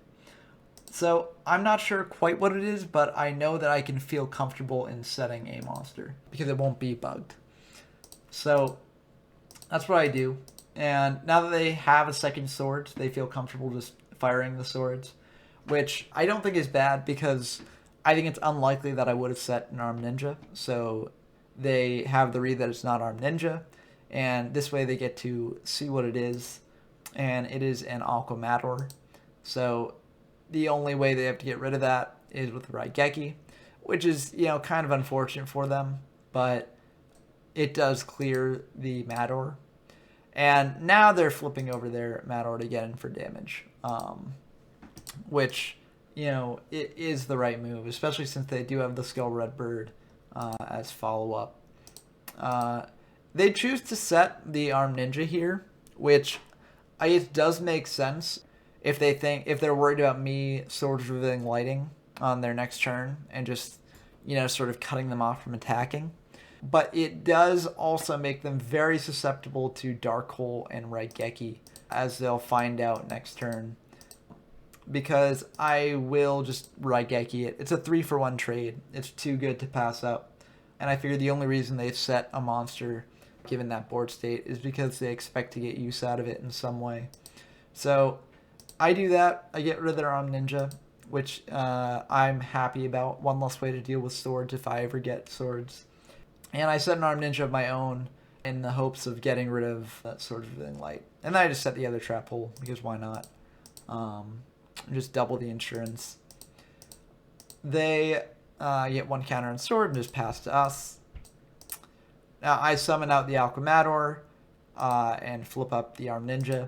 So I'm not sure quite what it is, but I know that I can feel comfortable in setting a monster because it won't be bugged. So that's what I do. And now that they have a second sword, they feel comfortable just firing the swords, which I don't think is bad, because I think it's unlikely that I would have set an Armed Ninja. So they have the read that it's not Armed Ninja, and this way they get to see what it is, and it is an Aqua Mator. So the only way they have to get rid of that is with the Raigeki, which is, kind of unfortunate for them, but it does clear the Mator. And now they're flipping over their Mator to get in for damage, which, it is the right move, especially since they do have the skill Red Bird as follow-up. They choose to set the Armed Ninja here, which it does make sense if they're worried about me Swords Revealing Lighting on their next turn and just, sort of cutting them off from attacking. But it does also make them very susceptible to Dark Hole and Raigeki, as they'll find out next turn, because I will just Raigeki it. It's a 3-for-1 trade. It's too good to pass up. And I figure the only reason they've set a monster, given that board state, is because they expect to get use out of it in some way. So I do that. I get rid of their Armed Ninja, which I'm happy about. One less way to deal with swords if I ever get swords. And I set an Armed Ninja of my own in the hopes of getting rid of that Swords Revealing Light. And then I just set the other trap hole, because why not? Just double the insurance. They get one counter on sword and just pass to us. Now I summon out the Aqua Mator and flip up the Armed Ninja.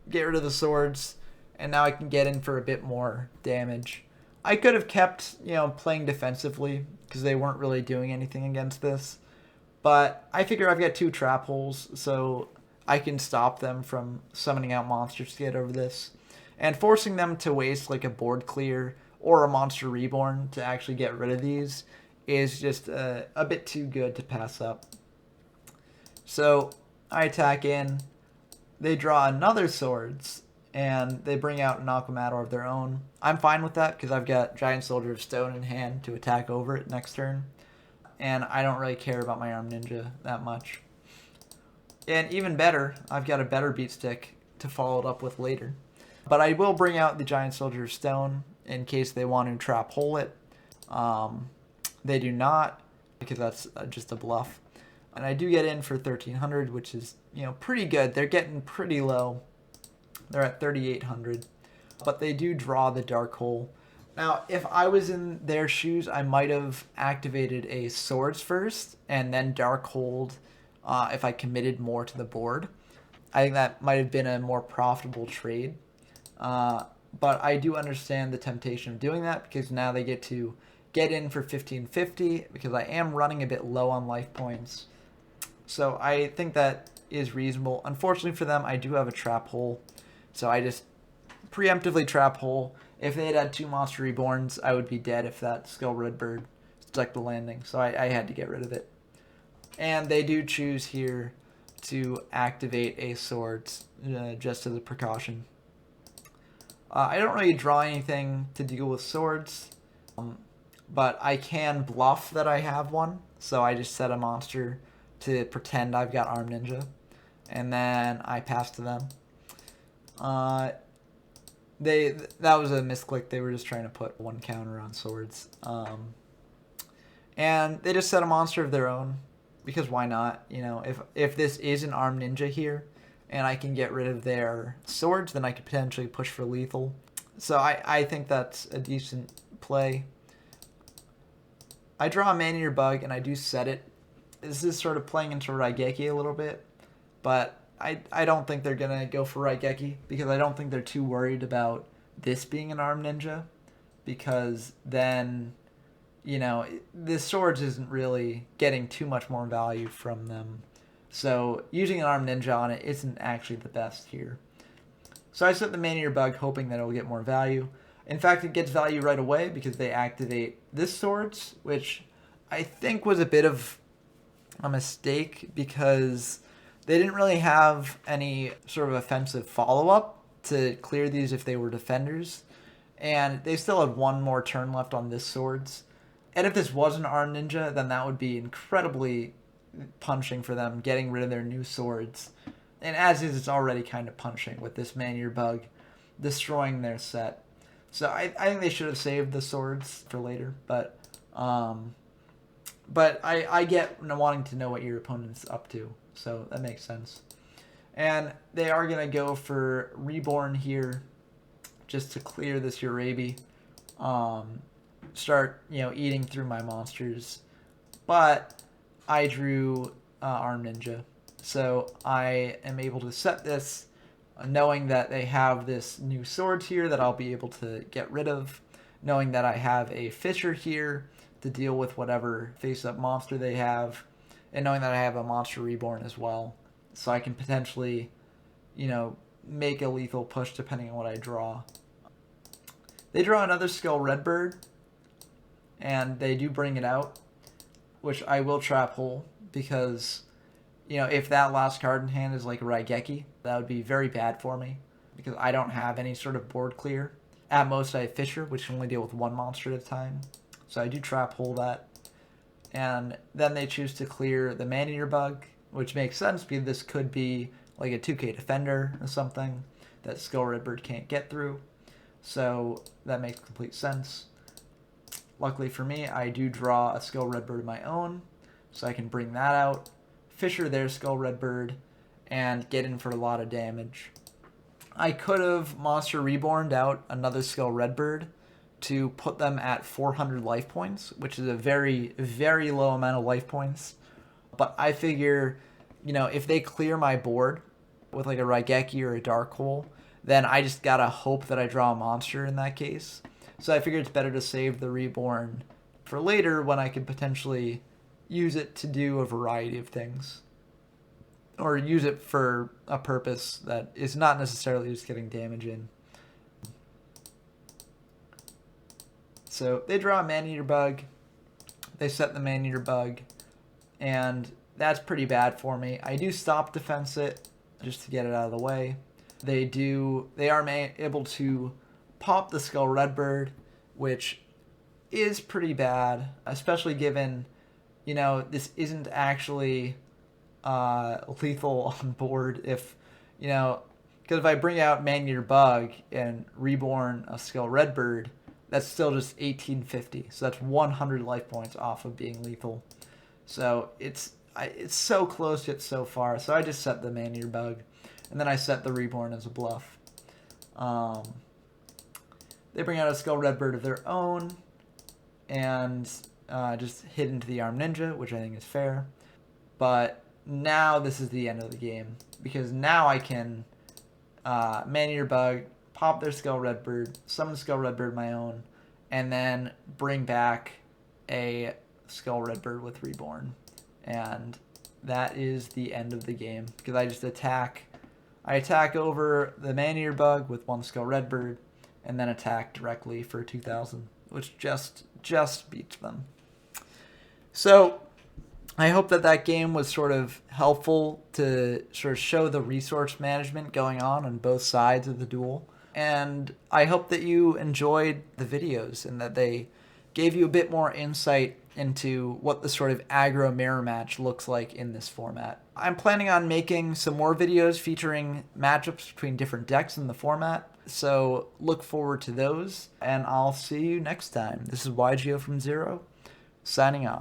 Get rid of the swords, and now I can get in for a bit more damage. I could have kept, playing defensively, because they weren't really doing anything against this. But I figure I've got 2 trap holes, so I can stop them from summoning out monsters to get over this. And forcing them to waste like a board clear or a monster reborn to actually get rid of these is just a bit too good to pass up. So I attack in. They draw another swords, and they bring out an Aqua Mator of their own. I'm fine with that, because I've got Giant Soldier of Stone in hand to attack over it next turn. And I don't really care about my Armed Ninja that much. And even better, I've got a better beat stick to follow it up with later. But I will bring out the Giant Soldier of Stone in case they want to trap hole it. They do not, because that's just a bluff. And I do get in for 1,300, which is, pretty good. They're getting pretty low. They're at 3,800. But they do draw the Dark Hole. Now, if I was in their shoes, I might have activated a Swords first and then Dark Hold if I committed more to the board. I think that might have been a more profitable trade. But I do understand the temptation of doing that, because now they get to get in for 1,550, because I am running a bit low on life points. So I think that is reasonable. Unfortunately for them, I do have a trap hole. So I just preemptively trap hole. If they had had 2 Monster Reborns, I would be dead if that Skill Red Bird stuck the landing. So I had to get rid of it. And they do choose here to activate a Swords, just as a precaution. I don't really draw anything to deal with swords, but I can bluff that I have one. So I just set a monster to pretend I've got Armed Ninja, and then I pass to them. That was a misclick. They were just trying to put 1 counter on swords. And they just set a monster of their own. because why not? If this is an armed ninja here, and I can get rid of their swords, then I could potentially push for lethal. So I think that's a decent play. I draw a Man-Eater Bug, and I do set it. This is sort of playing into Raigeki a little bit, but I don't think they're going to go for Raigeki, because I don't think they're too worried about this being an armed ninja, because then, the swords isn't really getting too much more value from them. So using an armed ninja on it isn't actually the best here. So I set the Man-Eater Bug hoping that it'll get more value. In fact, it gets value right away because they activate this swords, which I think was a bit of a mistake because they didn't really have any sort of offensive follow-up to clear these if they were defenders. And they still had one more turn left on this swords. And if this was an armed ninja, then that would be incredibly punching for them, getting rid of their new swords. And as is, it's already kind of punching with this Man-Eater Bug destroying their set. So I think they should have saved the swords for later, but I get wanting to know what your opponent's up to, so that makes sense. And they are going to go for Reborn here just to clear this Urabi. Start, eating through my monsters. But I drew Armed Ninja. So I am able to set this knowing that they have this new sword here that I'll be able to get rid of. Knowing that I have a Fisher here to deal with whatever face-up monster they have. And knowing that I have a Monster Reborn as well. So I can potentially, make a lethal push depending on what I draw. They draw another Skull Redbird. And they do bring it out, which I will trap hole because, if that last card in hand is like a Raigeki, that would be very bad for me because I don't have any sort of board clear. At most, I have Fisher, which can only deal with one monster at a time. So I do trap hole that. And then they choose to clear the Man-Eater Bug, which makes sense because this could be like a 2k defender or something that Skull Redbird can't get through. So that makes complete sense. Luckily for me, I do draw a Skull Redbird of my own, so I can bring that out, Fisher their Skull Redbird, and get in for a lot of damage. I could have Monster Reborned out another Skull Redbird to put them at 400 life points, which is a very, very low amount of life points. But I figure, if they clear my board with like a Raigeki or a Dark Hole, then I just gotta hope that I draw a monster in that case. So I figured it's better to save the Reborn for later when I could potentially use it to do a variety of things. Or use it for a purpose that is not necessarily just getting damage in. So they draw a Man-Eater Bug. They set the Man-Eater Bug. And that's pretty bad for me. I do stop defense it just to get it out of the way. They are able to pop the Skull Redbird, which is pretty bad, especially given, this isn't actually lethal on board if, because if I bring out Man-Eater Bug and Reborn a Skull Redbird, that's still just 1850. So that's 100 life points off of being lethal. So it's so close yet so far. So I just set the Man-Eater Bug, and then I set the Reborn as a bluff. They bring out a Skull Redbird of their own and just hit into the Armed Ninja, which I think is fair. But now this is the end of the game because now I can Man-Eater Bug, pop their Skull Redbird, summon Skull Redbird my own, and then bring back a Skull Redbird with Reborn. And that is the end of the game because I just attack. I attack over the Man-Eater Bug with one Skull Redbird, and then attack directly for 2,000, which just beats them. So I hope that game was sort of helpful to sort of show the resource management going on both sides of the duel. And I hope that you enjoyed the videos and that they gave you a bit more insight into what the sort of aggro mirror match looks like in this format. I'm planning on making some more videos featuring matchups between different decks in the format, so look forward to those, and I'll see you next time. This is YGO from Zero, signing off.